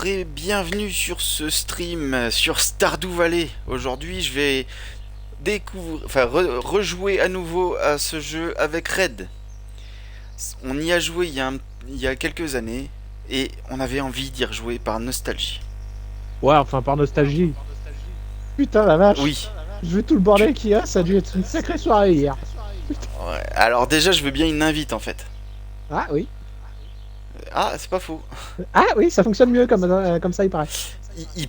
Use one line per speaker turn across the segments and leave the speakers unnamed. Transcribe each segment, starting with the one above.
Bonjour et bienvenue sur ce stream sur Stardew Valley. Aujourd'hui, je vais rejouer à nouveau à ce jeu avec Red. On y a joué il y a quelques années et on avait envie d'y rejouer par nostalgie.
Ouais, enfin par nostalgie. Putain la vache.
Oui.
Vu tout le bordel qu'il y a, ça a dû être une sacrée soirée hier.
Ouais. Alors déjà, je veux bien une invite en fait.
Ah oui.
Ah, c'est pas faux.
Ah oui, ça fonctionne mieux comme ça, il paraît.
Il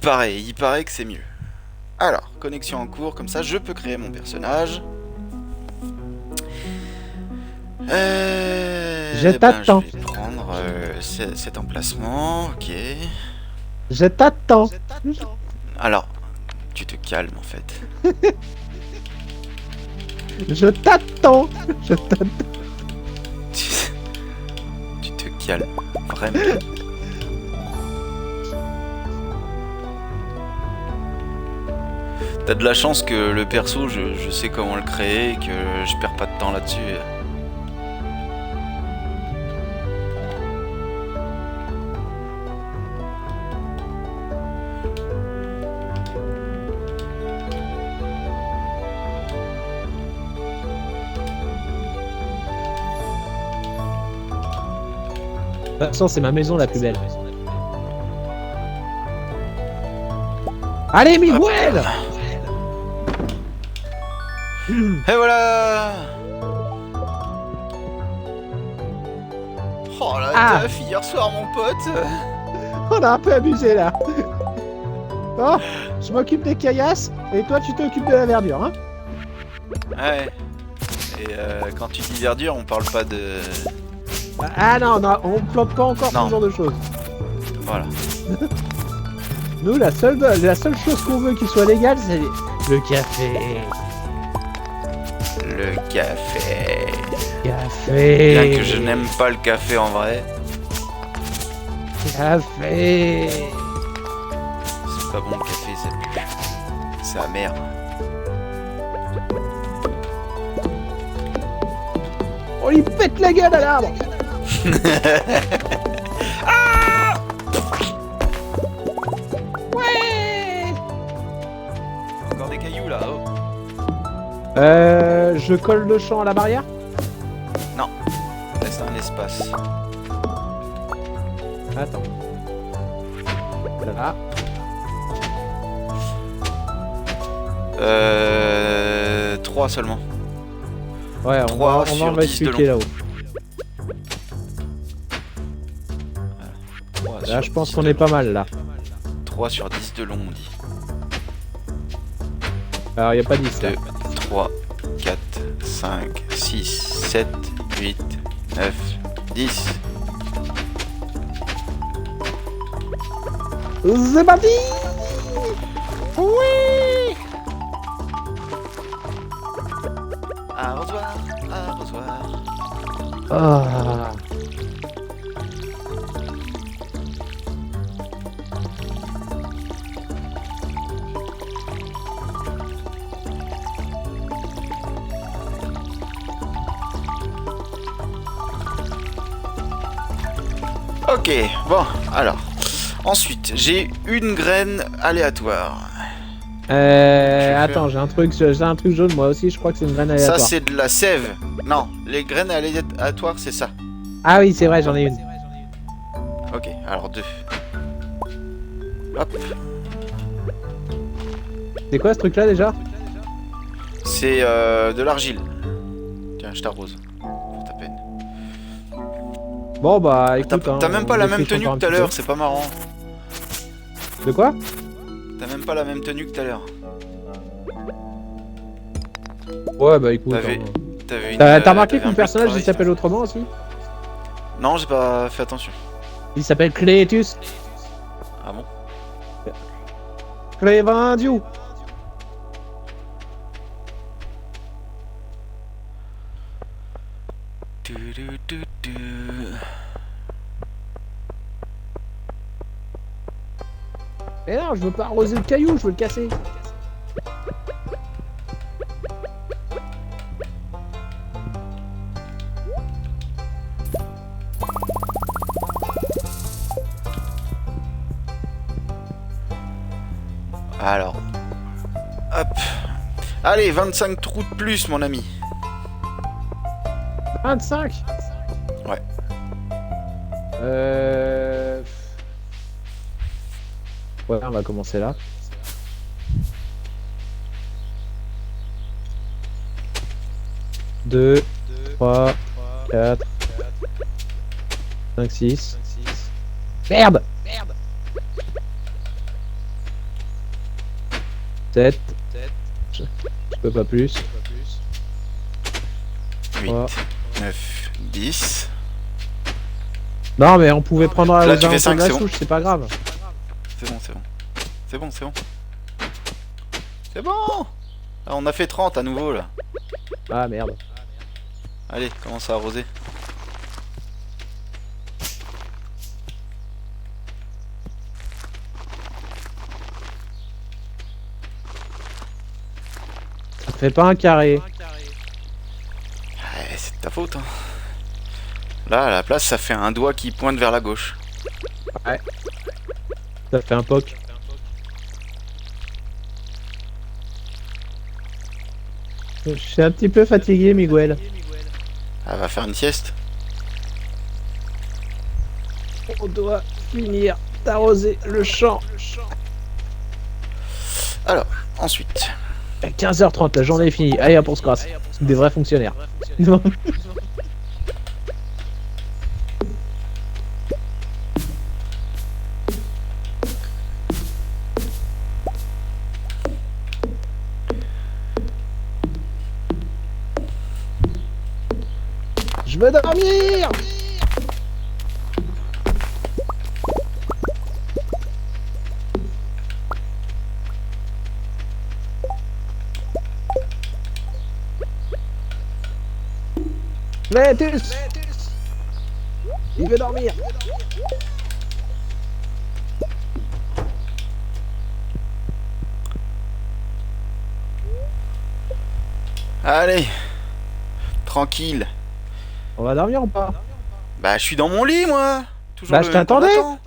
paraît que c'est mieux. Alors, connexion en cours, comme ça je peux créer mon personnage.
Je t'attends.
Je vais prendre cet emplacement, ok.
Je t'attends.
Alors, tu te calmes en fait.
Je t'attends. Je t'attends.
Tu te calmes, vraiment. T'as de la chance que le perso, je sais comment le créer, que je perds pas de temps là-dessus.
De toute façon, c'est ma maison la plus belle. Allez, Miguel.
Et voilà. Oh la teuf, hier soir mon pote.
On a un peu abusé là. Bon, je m'occupe des caillasses et toi tu t'occupes de la verdure, hein.
Ouais. Et quand tu dis verdure, on parle pas de...
Ah non, on plante pas encore ce genre de choses.
Voilà.
Nous, la seule chose qu'on veut qui soit légale, c'est le café.
Le café.
Café.
Bien que je n'aime pas le café en vrai.
Café.
C'est pas bon le café, ça pue. C'est amer.
On lui pète la gueule à l'arbre.
Ah
Ouais.
Encore des cailloux là, oh.
Je colle le champ à la barrière.
Non, laisse un espace.
Attends. Là.
3 seulement.
Ouais, on
3
va
sur
en
10 de
expliquer
long.
là-haut. Là, je pense qu'on est pas mal là.
3 sur 10 de long, on dit.
Alors, y a pas 10 là.
2, 3, 4, 5, 6, 7, 8, 9, 10.
C'est parti.
Oui. Arrosoir, arrosoir.
Ah.
Ok, bon, alors. Ensuite, j'ai une graine aléatoire.
Attends, j'ai un truc jaune moi aussi, je crois que c'est une graine aléatoire.
Ça, c'est de la sève. Non, les graines aléatoires, c'est ça.
Ah oui, c'est vrai, j'en ai une.
Ok, alors 2. Hop.
C'est quoi ce truc là déjà?
C'est de l'argile. Tiens, je t'arrose. Pour ta peine.
Bon bah écoute,
T'as même pas la même tenue que tout à l'heure,
peu.
c'est pas marrant.
De quoi?
T'as même pas la même tenue que tout à l'heure.
Ouais bah écoute. T'as remarqué que mon personnage il s'appelle autrement aussi?
Non, j'ai pas fait attention.
Il s'appelle Clétus.
Ah bon?
Clévendiou. Mais non, je veux pas arroser le caillou, je veux le casser.
Alors, hop. Allez, 25 trous de plus, mon ami.
25.
Ouais.
Ouais, on va commencer là. Deux, 3, 4, 5, 6. Merde. 7. Je peux pas plus.
8,
Trois.
9, 10.
Non, mais on pouvait prendre
Là,
aux
tu fais
alentours
cinq,
de la
c'est bon.
souche, c'est pas grave.
C'est bon, c'est bon. C'est bon, c'est bon. C'est bon. Là, on a fait 30 à nouveau, là.
Ah merde.
Allez, commence à arroser.
Ça fait pas un carré.
Ouais, c'est de ta faute, hein. Là, à la place, ça fait un doigt qui pointe vers la gauche.
Ça fait un poc. Je suis un petit peu fatigué, Miguel.
Elle va faire une sieste.
On doit finir d'arroser le champ.
Alors, ensuite.
15h30, la journée est finie. Allez, hop, on se grasse. Des vrais fonctionnaires. Je veux dormir. Vétus. Il veut dormir.
Allez. Tranquille.
On va dormir ou pas?
Bah, je suis dans mon lit, moi. Toujours
Bah,
le
je
même
t'attendais.
combattant.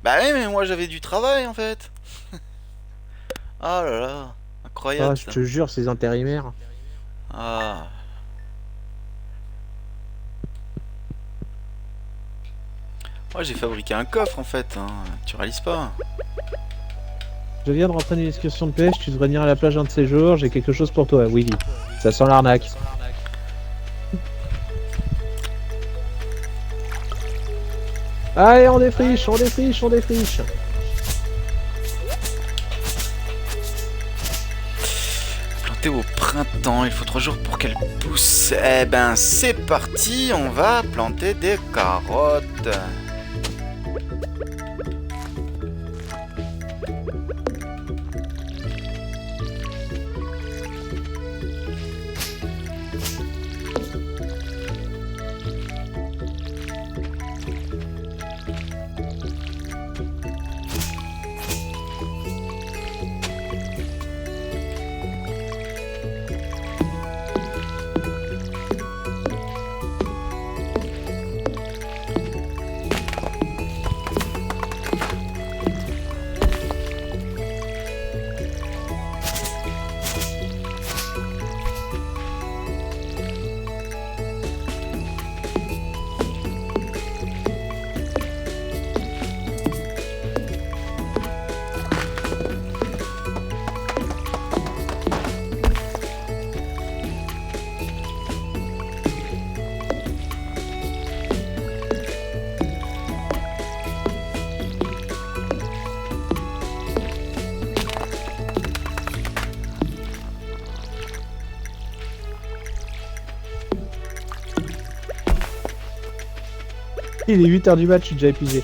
Bah, oui, mais moi, j'avais du travail, en fait. Oh là là. Incroyable,
Ah, je
ça.
te jure, ces intérimaires.
Ah. Moi, j'ai fabriqué un coffre, en fait. Hein. Tu réalises pas.
Je viens de rentrer d'une excursion de pêche, tu devrais venir à la plage un de ces jours, j'ai quelque chose pour toi, Willy. Ça sent l'arnaque. Allez, on défriche, on défriche, on défriche.
Plantée au printemps, il faut 3 jours pour qu'elle pousse. Eh ben, c'est parti, on va planter des carottes.
Il est 8h du match, je suis déjà épuisé.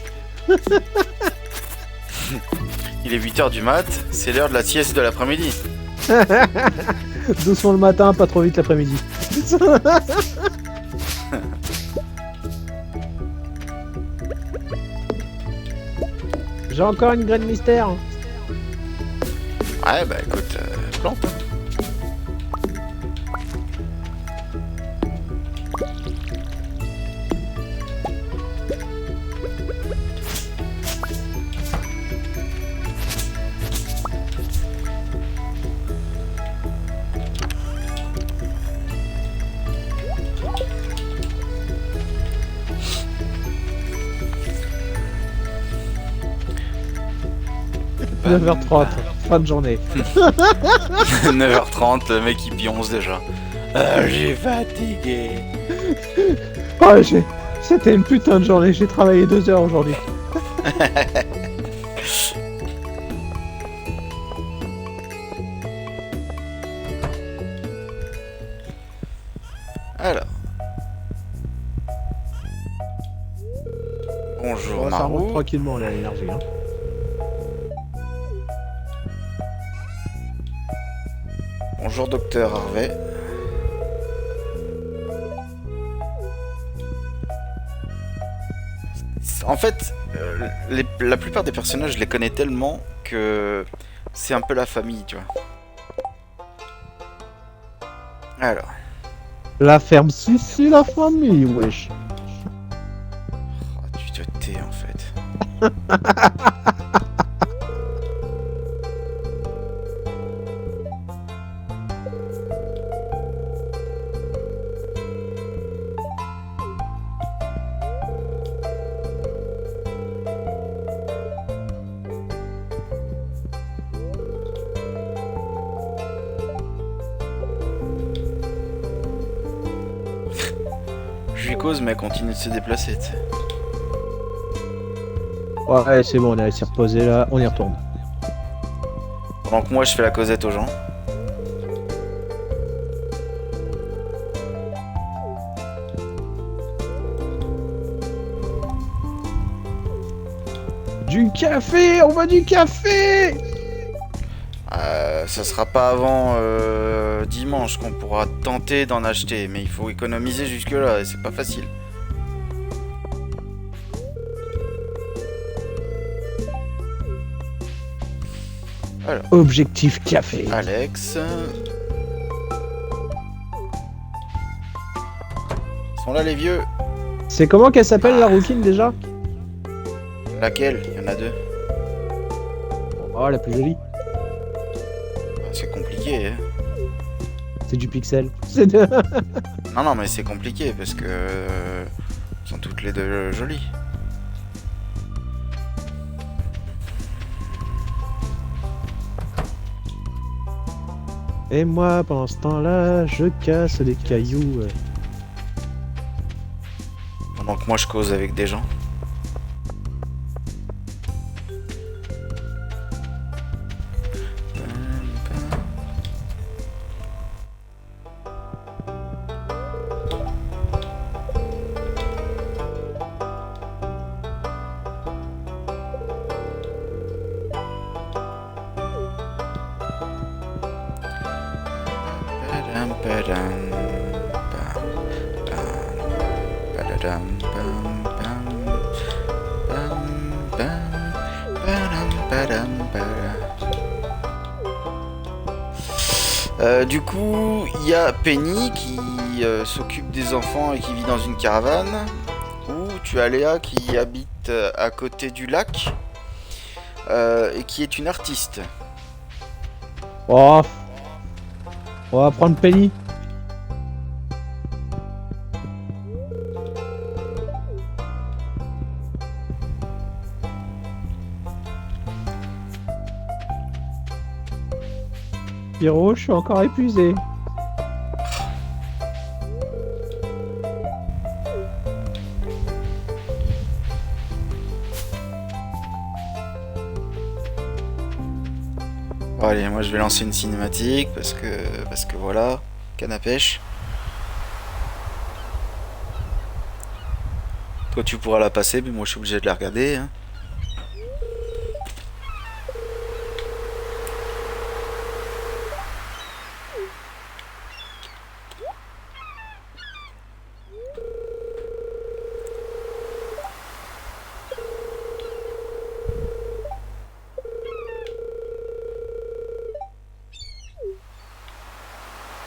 Il est 8h du mat, c'est l'heure de la sieste de l'après-midi.
Doucement le matin, pas trop vite l'après-midi. J'ai encore une graine mystère.
Ouais, bah écoute, plante. Hein.
9h30, fin de journée.
9h30, le mec il pionce déjà. Ah, j'ai fatigué.
Oh, c'était une putain de journée, j'ai travaillé 2 heures aujourd'hui.
Alors. Bonjour
Bon, ça remonte
Marou.
tranquillement là, l'énergie. Hein.
Bonjour docteur Harvey. En fait, la plupart des personnages, je les connais tellement que c'est un peu la famille, tu vois. Alors.
La ferme, si, la famille, wesh.
Oh, tu te tais en fait. Je lui cause, mais elle continue de se déplacer. Tu sais.
Ouais, c'est bon, on s'est reposé là, on y retourne.
Pendant que moi je fais la causette aux gens.
Du café, on veut du café.
Ça sera pas avant dimanche qu'on pourra tenter d'en acheter, mais il faut économiser jusque là et c'est pas facile. Alors,
Objectif café.
Alex. Ils sont là les vieux.
C'est comment qu'elle s'appelle la rouquine déjà?
Laquelle? Il y en a deux.
Oh, la plus jolie.
C'est compliqué. Hein.
C'est du pixel. C'est de...
Non, non, mais c'est compliqué parce que elles sont toutes les deux jolies.
Et moi, pendant ce temps-là, je casse des cailloux.
Pendant que moi je cause avec des gens. Du coup, il y a Penny qui s'occupe des enfants et qui vit dans une caravane. Ou tu as Léa qui habite à côté du lac et qui est une artiste.
Oh, on va prendre Penny. Pierrot, je suis encore épuisé.
Bon, allez, moi je vais lancer une cinématique parce que voilà, canne à pêche. Toi tu pourras la passer, mais moi je suis obligé de la regarder. Hein.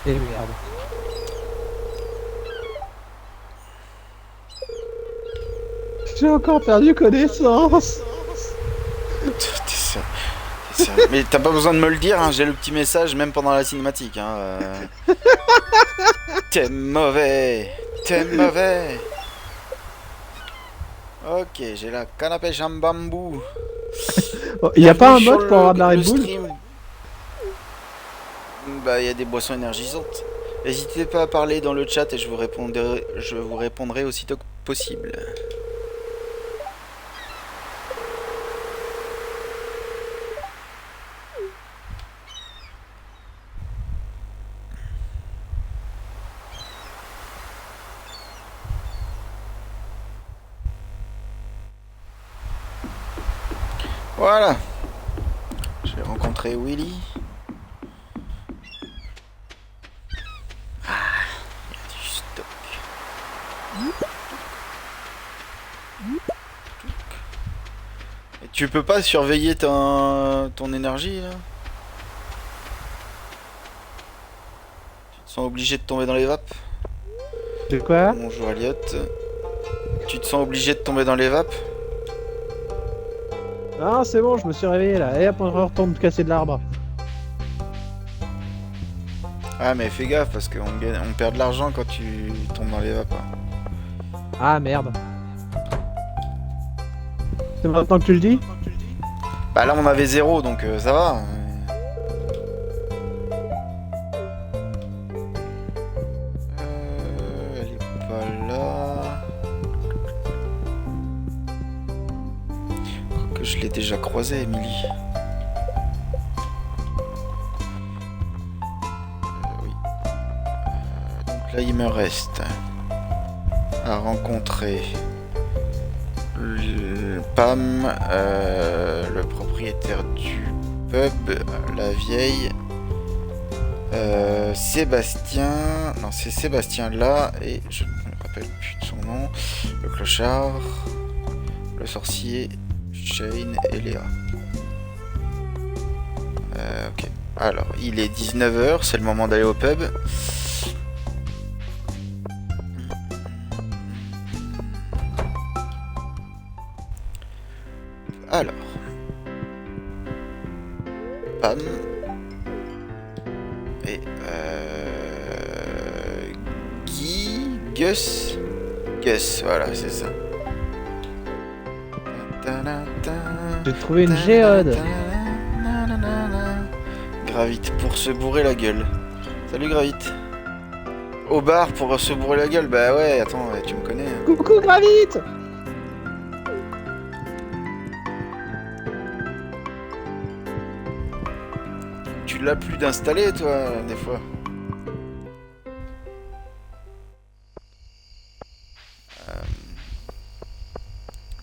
Eh merde. J'ai encore perdu connaissance.
T'es sérieux. Mais t'as pas besoin de me le dire, hein, j'ai le petit message même pendant la cinématique. Hein, T'es mauvais. T'es mauvais. Ok, j'ai la canne à pêche en bambou.
Oh, y a pas un
Bienvenue
mode
sur
pour avoir de la
le
Red Bull?
stream. Bah, il y a des boissons énergisantes. N'hésitez pas à parler dans le chat et je vous répondrai aussitôt que possible. Voilà. Je vais rencontrer Willy. Ah, il y a du stock. Et tu peux pas surveiller ton énergie là? Tu te sens obligé de tomber dans les vapes?
De quoi?
Bonjour Elliot. Tu te sens obligé de tomber dans les vapes?
Ah, c'est bon, je me suis réveillé là. Et hop, on retourne casser de l'arbre.
Ah mais fais gaffe parce on perd de l'argent quand tu tombes dans les vapes.
Ah merde. C'est maintenant que tu le dis?
Bah là on avait 0 donc ça va. Elle est pas là. Que je l'ai déjà croisée, Emily. Oui. Donc là il me reste à rencontrer Pam, le propriétaire du pub, la vieille, Sébastien, non c'est Sébastien là, et je ne me rappelle plus de son nom, le clochard, le sorcier, Shane et Léa. Ok, alors il est 19 h, c'est le moment d'aller au pub. Alors, Pam et Gus, voilà, c'est ça.
J'ai trouvé une géode.
Gravite pour se bourrer la gueule. Salut Gravite. Au bar pour se bourrer la gueule, bah ouais, attends, tu me connais. Hein.
Coucou Gravite!
Tu l'as plus d'installer toi, des fois.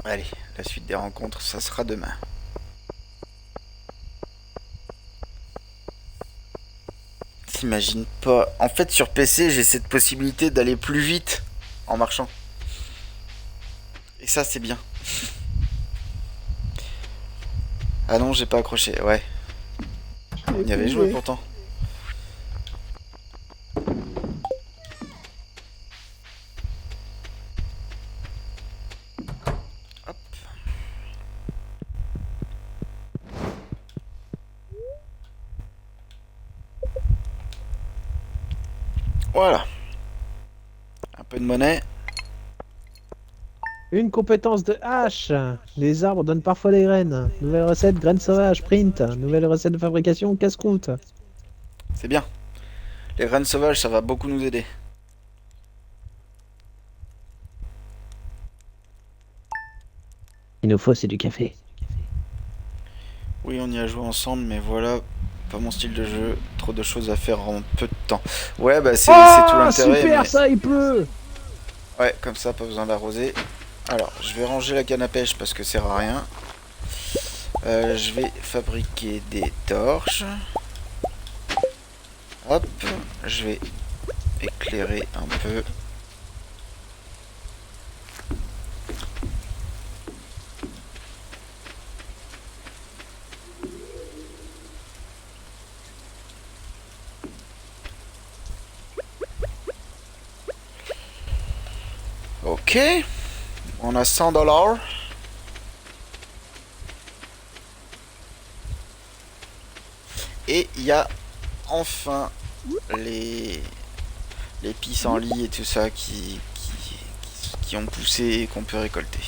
Allez, la suite des rencontres, ça sera demain. T'imagines pas. En fait, sur PC, j'ai cette possibilité d'aller plus vite en marchant. Et ça, c'est bien. Ah non, j'ai pas accroché, ouais. On y avait joué pourtant. Hop. Voilà. Un peu de monnaie.
Une compétence de hache. Les arbres donnent parfois des graines. Nouvelle recette, graines sauvages, print. Nouvelle recette de fabrication, casse-croûte.
C'est bien. Les graines sauvages, ça va beaucoup nous aider.
Il nous faut, c'est du café.
Oui, on y a joué ensemble, mais voilà, pas mon style de jeu. Trop de choses à faire en peu de temps. Ouais, bah c'est tout l'intérêt.
Super,
mais...
ça, il pleut.
Ouais, comme ça, pas besoin d'arroser. Alors, je vais ranger la canne à pêche parce que ça sert à rien. Je vais fabriquer des torches. Hop, je vais éclairer un peu. Ok, on a 100 $. Et il y a enfin les pissenlits et tout ça qui ont poussé et qu'on peut récolter.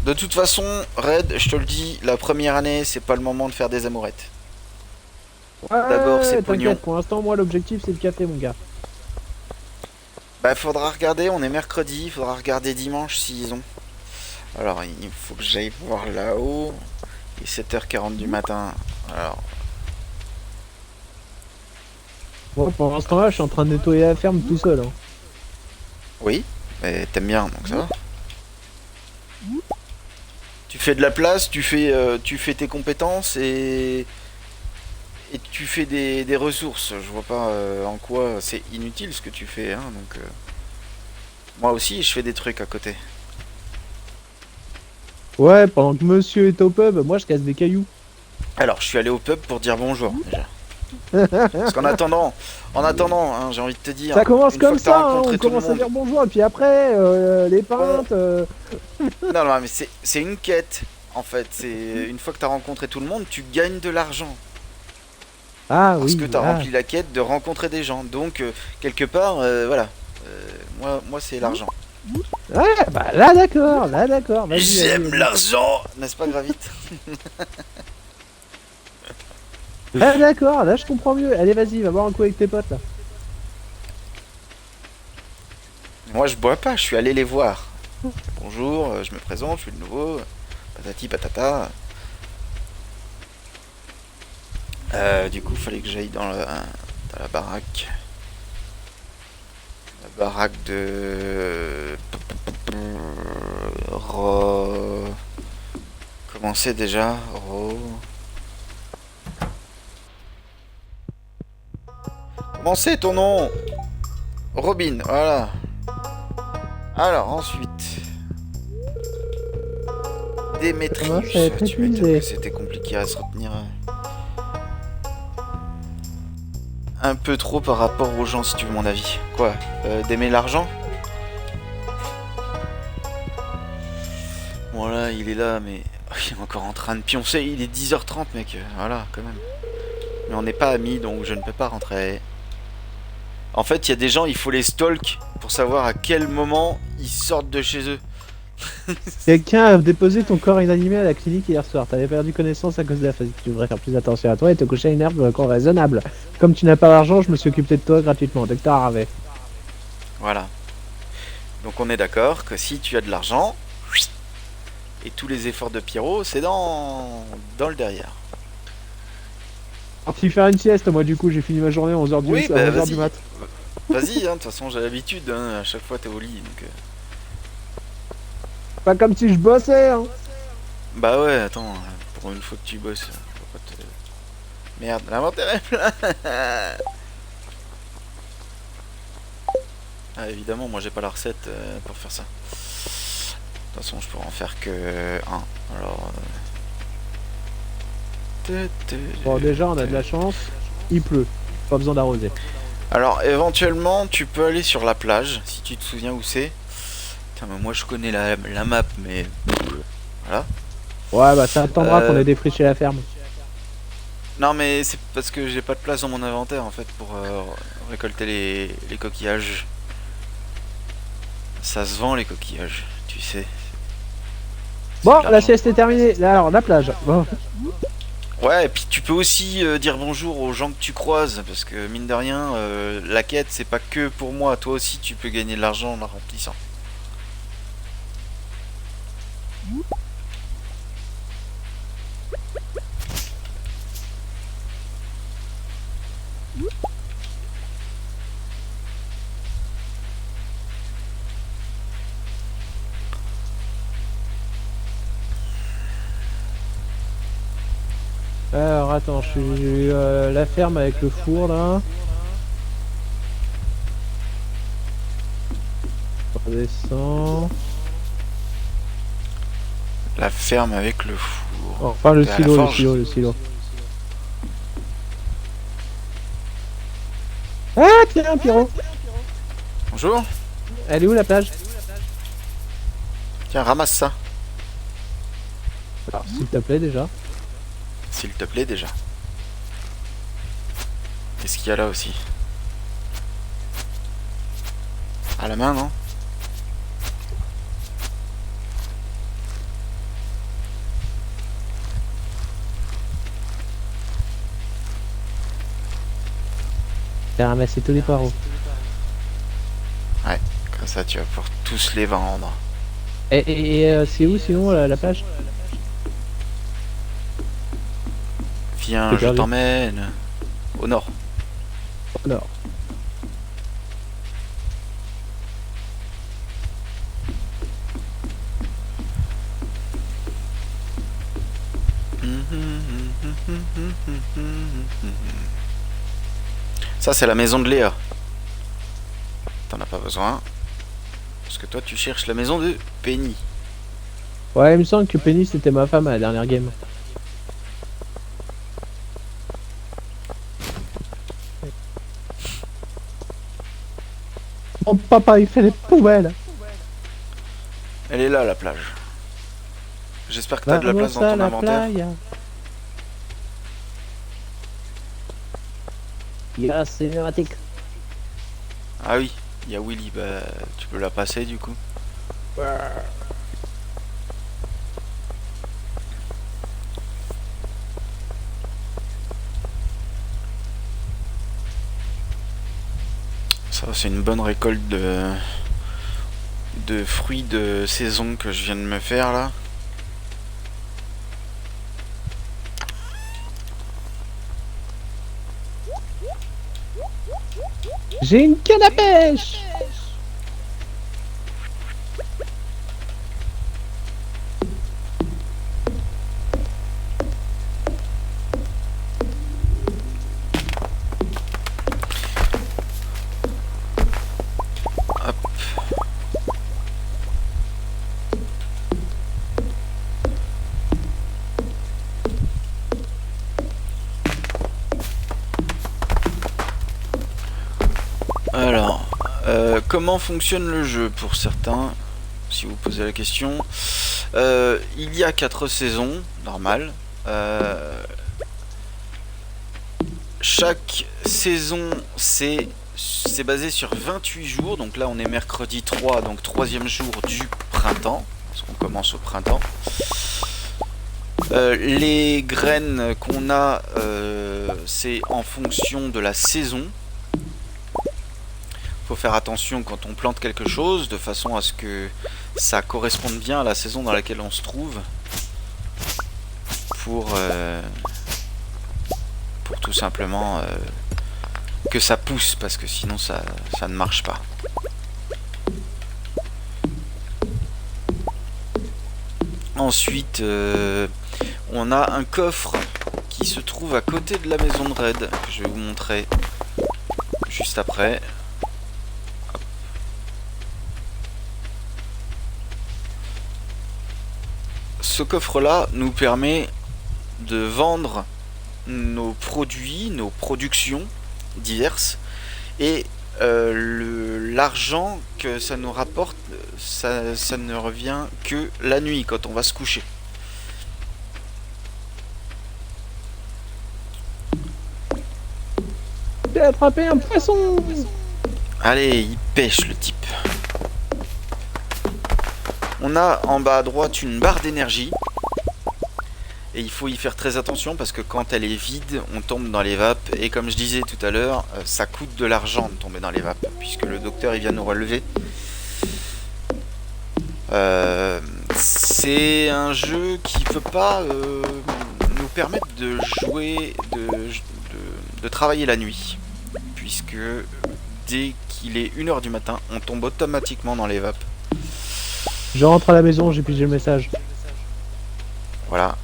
De toute façon, Red, je te le dis, la première année, c'est pas le moment de faire des amourettes. D'abord, c'est
Ouais,
pognon.
t'inquiète, pour l'instant, moi, l'objectif, c'est le café, mon gars.
Bah, faudra regarder, on est mercredi, faudra regarder dimanche s'ils ont. Alors, il faut que j'aille voir là-haut. Il est 7h40 du matin. Alors,
Moi, pour l'instant, là, je suis en train de nettoyer la ferme tout seul. Hein.
oui, mais t'aimes bien, donc ça va. Tu fais de la place, tu fais tes compétences et tu fais des ressources. Je vois pas en quoi c'est inutile ce que tu fais. Hein, donc, moi aussi, je fais des trucs à côté.
Ouais, pendant que monsieur est au pub, moi, je casse des cailloux.
Alors, je suis allé au pub pour dire bonjour déjà. Parce en attendant, hein, j'ai envie de te dire,
Ça commence
une fois
comme
que t'as
ça, hein, on
rencontré tout le
commence à
monde,
dire bonjour, et puis après, les
bon,
pintes.
non, non, mais c'est une quête. En fait, c'est une fois que t'as rencontré tout le monde, tu gagnes de l'argent
Ah
parce
oui,
que t'as
ah.
rempli la quête de rencontrer des gens. Donc, quelque part, voilà. Moi, c'est l'argent.
Ouais, bah là d'accord, vas-y, vas-y,
J'aime
vas-y.
l'argent, n'est-ce pas, Gravit?
Là d'accord, là je comprends mieux. Allez, vas-y, va boire un coup avec tes potes là.
Moi, je bois pas, je suis allé les voir. Bonjour, je me présente, je suis le nouveau. Patati patata. Du coup, fallait que j'aille dans la baraque. La baraque de. Comment c'est déjà? Comment c'est ton nom? Robin, voilà. Alors, ensuite.
Commence
Démétrius.
à être
Tu m'étonnes
épuisé.
que c'était compliqué à se retenir. Un peu trop par rapport aux gens, si tu veux mon avis. Quoi? D'aimer l'argent? Voilà, il est là, mais il est encore en train de pioncer. Il est 10h30, mec. Voilà, quand même. Mais on n'est pas amis, donc je ne peux pas rentrer. En fait, il y a des gens, il faut les stalk pour savoir à quel moment ils sortent de chez eux.
Quelqu'un a déposé ton corps inanimé à la clinique hier soir. T'avais perdu connaissance à cause de la physique. Tu devrais faire plus attention à toi et te coucher à une heure de corps raisonnable. Comme tu n'as pas d'argent, je me suis occupé de toi gratuitement. Docteur Harvey.
Voilà. Donc on est d'accord que si tu as de l'argent, et tous les efforts de Pierrot, c'est dans le derrière.
Parti faire une sieste, moi du coup j'ai fini ma journée à 11h
Oui,
à
bah
11h du
vas-y.
mat.
Vas-y, hein, de toute façon j'ai l'habitude, hein, à chaque fois t'es au lit. Donc,
Pas comme si je bossais, hein.
Bah ouais, attends, pour une fois que tu bosses, faut pas merde, l'inventaire est plein. Ah évidemment, moi j'ai pas la recette pour faire ça. De toute façon, je pourrais en faire que un. Alors.
Bon déjà on a de la chance, il pleut. Pas besoin d'arroser.
Alors éventuellement, tu peux aller sur la plage, si tu te souviens où c'est. Putain, mais moi je connais la map, mais voilà.
Ouais bah ça attendra qu'on
Euh,
ait défriché la ferme.
Non, mais c'est parce que j'ai pas de place dans mon inventaire en fait pour récolter les coquillages. Ça se vend les coquillages, tu sais. C'est
Bon
de
la
l'argent.
sieste est terminée, alors la plage. Bon.
Ouais, et puis tu peux aussi dire bonjour aux gens que tu croises, parce que mine de rien, la quête c'est pas que pour moi, toi aussi tu peux gagner de l'argent en la remplissant.
Alors attends, je suis la ferme avec le four là. On redescend.
La ferme avec le four.
Enfin le
T'es à la
silo, le
forge?
silo, le silo. Ah tiens Pierrot.
Bonjour.
Elle est où la plage?
Tiens, ramasse ça,
Alors s'il te plaît déjà.
s'il te plaît déjà. Qu'est-ce qu'il y a là aussi? À la main, non?
T'as ramassé tous les poireaux.
Ouais, comme ça tu vas pouvoir tous les vendre.
Et c'est où sinon la plage?
Viens,
T'es
je
perdu.
t'emmène. Au nord.
Alors.
Ça, c'est la maison de Léa. T'en as pas besoin. Parce que toi, tu cherches la maison de Penny.
Ouais, il me semble que Penny c'était ma femme à la dernière game. Mon papa il fait les poubelles.
Elle est là, la plage. J'espère que t'as de la place
Vamos
dans
à
ton
la
inventaire.
playa. Ya, c'est cinématique.
Ah oui, il y a Willy. Bah, tu peux la passer du coup. Ça, c'est une bonne récolte de fruits de saison que je viens de me faire là.
J'ai une canne à pêche.
Hop. Alors, comment fonctionne le jeu pour certains, si vous posez la question. Il y a 4 saisons, normal. Chaque saison, c'est basé sur 28 jours. Donc là, on est mercredi 3, donc troisième jour du printemps. Parce qu'on commence au printemps. Les graines qu'on a, c'est en fonction de la saison. Faut faire attention quand on plante quelque chose, de façon à ce que ça corresponde bien à la saison dans laquelle on se trouve. Pour tout simplement que ça pousse, parce que sinon ça ne marche pas. Ensuite, on a un coffre qui se trouve à côté de la maison de raid, que je vais vous montrer juste après. Hop. Ce coffre-là nous permet de vendre nos produits, nos productions diverses, et l'argent que ça nous rapporte, ça ne revient que la nuit quand on va se coucher.
J'ai attrapé un poisson.
Allez, il pêche le type. On a en bas à droite une barre d'énergie. Et il faut y faire très attention parce que quand elle est vide, on tombe dans les vapes. Et comme je disais tout à l'heure, ça coûte de l'argent de tomber dans les vapes. Puisque le docteur il vient nous relever. C'est un jeu qui ne peut pas nous permettre de jouer, de travailler la nuit. Puisque dès qu'il est 1h du matin, on tombe automatiquement dans les vapes.
Je rentre à la maison, j'ai pigé le message.
Voilà.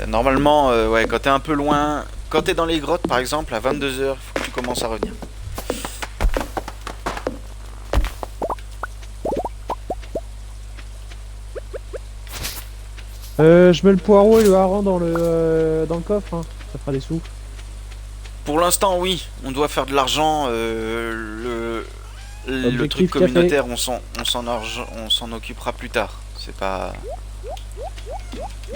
Normalement, ouais, quand t'es un peu loin, quand t'es dans les grottes par exemple, à 22h, faut que tu commences à revenir.
Je mets le poireau et le hareng dans le coffre, hein. Ça fera des sous.
Pour l'instant, oui, on doit faire de l'argent. Le truc
Objectif
communautaire, on s'en occupera plus tard. C'est pas...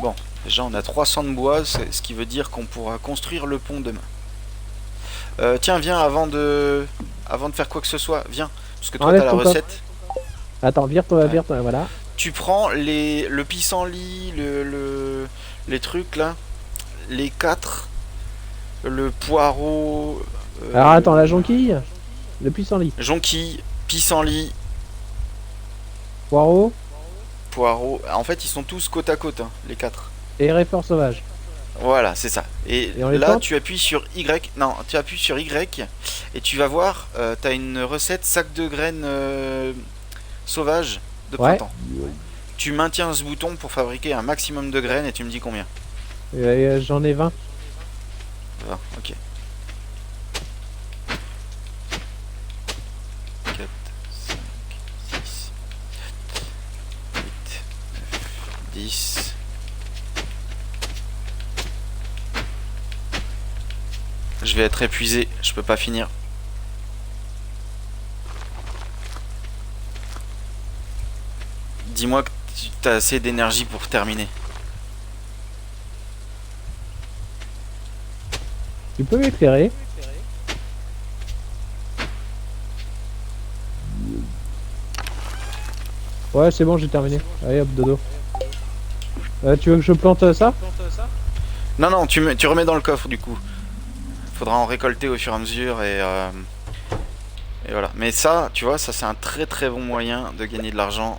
Bon, déjà on a 300 de bois, ce qui veut dire qu'on pourra construire le pont demain. Tiens, viens, avant de faire quoi que ce soit, viens. Parce que toi,
Enlève
t'as la
ton coffre.
recette.
Attends, vire-toi, vire-toi, voilà.
Tu prends le pissenlit, les trucs là, les 4, le poireau,
Alors attends, la jonquille, le pissenlit,
Jonquille, pissenlit,
poireau
poireau. En fait, ils sont tous côte à côte, hein, les 4.
et réfort sauvage.
Voilà, c'est ça. Et
Et on les
là,
plante
tu appuies sur Y. Non, tu appuies sur Y et tu vas voir, t'as une recette sac de graines sauvages de
Ouais.
printemps. Tu maintiens ce bouton pour fabriquer un maximum de graines et tu me dis combien.
J'en ai 20.
Ah, ok. 4, 5, 6, 7, 8, 9, 10. Je vais être épuisé, je peux pas finir. Dis-moi que tu as assez d'énergie pour terminer.
Tu peux m'éclairer? Ouais, c'est bon, j'ai terminé. Allez hop, dodo. Tu veux que je plante ça?
Non, non, tu remets dans le coffre du coup. Faudra en récolter au fur et à mesure et voilà. Mais ça, tu vois, ça c'est un très très bon moyen de gagner de l'argent.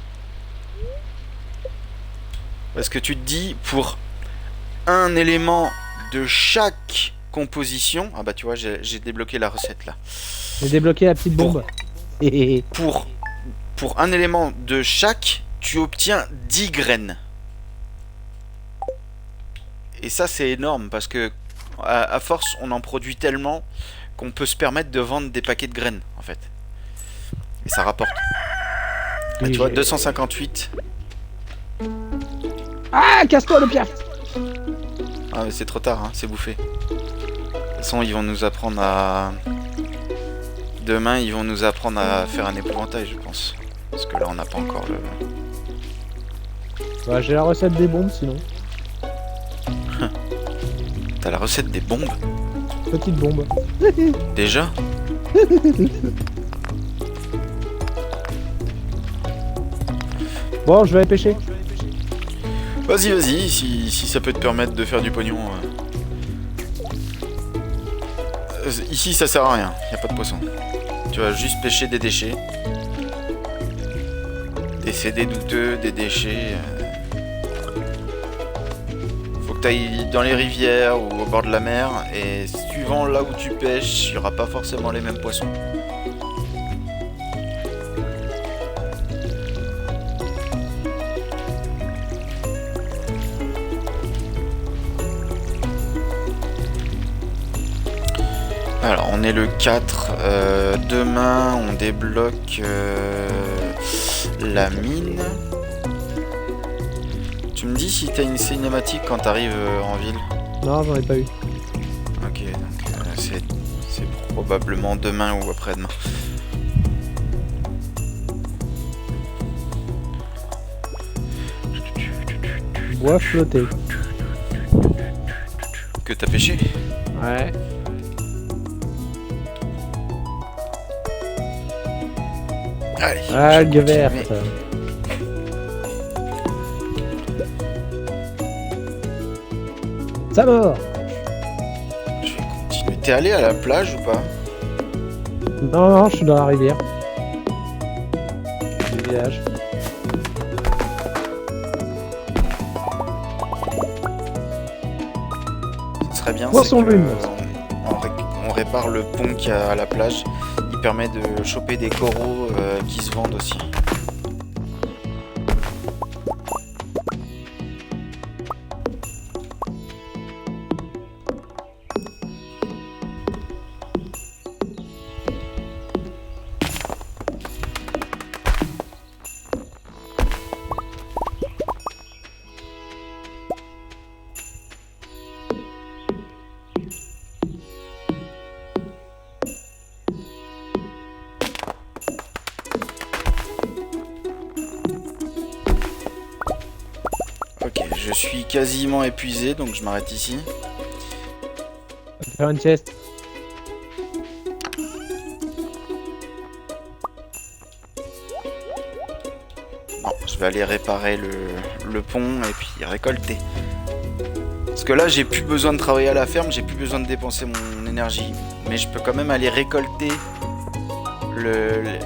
Parce que tu te dis, pour un élément de chaque composition... Ah bah tu vois, j'ai débloqué la recette là.
J'ai débloqué la petite bombe. Héhéhé.
Pour un élément de chaque, tu obtiens 10 graines. Et ça c'est énorme parce que à force on en produit tellement qu'on peut se permettre de vendre des paquets de graines en fait. Et ça rapporte. Là, tu vois, 258.
Ah, casse-toi le piaf!
Ah mais c'est trop tard, hein, c'est bouffé. De toute façon ils vont nous apprendre à... Demain ils vont nous apprendre à faire un épouvantail je pense. Parce que là on n'a pas encore le...
Bah, j'ai la recette des bombes sinon.
T'as la recette des bombes?
Petite bombe.
Déjà?
Bon, je vais aller pêcher.
Vas-y, vas-y, si ça peut te permettre de faire du pognon. Ici ça sert à rien, y a pas de poisson. Tu vas juste pêcher des déchets. Des CD douteux, des déchets. Faut que t'ailles dans les rivières ou au bord de la mer. Et suivant là où tu pêches, y aura pas forcément les mêmes poissons. Alors on est le 4, demain on débloque la mine. Tu me dis si t'as une cinématique quand t'arrives en ville?
Non, j'en ai pas eu.
Ok, donc c'est probablement demain ou après-demain.
Bois flotté.
Que t'as pêché?
Ouais.
Allez,
Algue
je vais continuer.
verte. Ça mort.
Je vais continuer. T'es allé à la plage ou pas?
Non, non, je suis dans la rivière. Du village.
Ce serait bien,
Poisson
c'est que
lune.
on répare le pont qu'il y a à la plage. Il permet de choper des coraux qui se vendent aussi. Ok, je suis quasiment épuisé, donc je m'arrête ici.
On va faire une sieste.
Non, je vais aller réparer le pont et puis récolter. Parce que là, j'ai plus besoin de travailler à la ferme, j'ai plus besoin de dépenser mon énergie. Mais je peux quand même aller récolter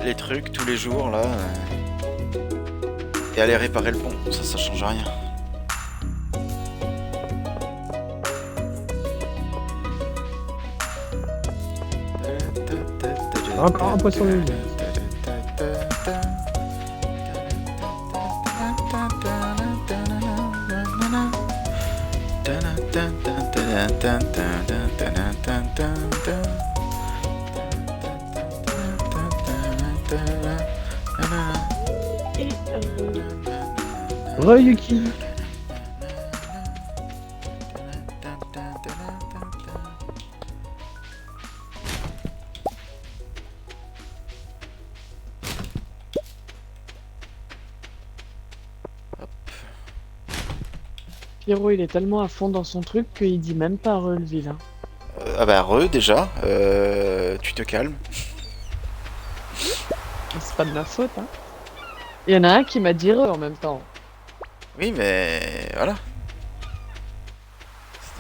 les trucs tous les jours, là. Et aller réparer le pont. Ça change rien.
Encore un poisson lune. Re-Yuki.
Pierrot, il est tellement à fond dans son truc qu'il dit même pas re le vilain.
Ah bah déjà, tu te calmes.
C'est pas de ma faute, hein. Il y en a un qui m'a dit re en même temps.
Oui mais voilà.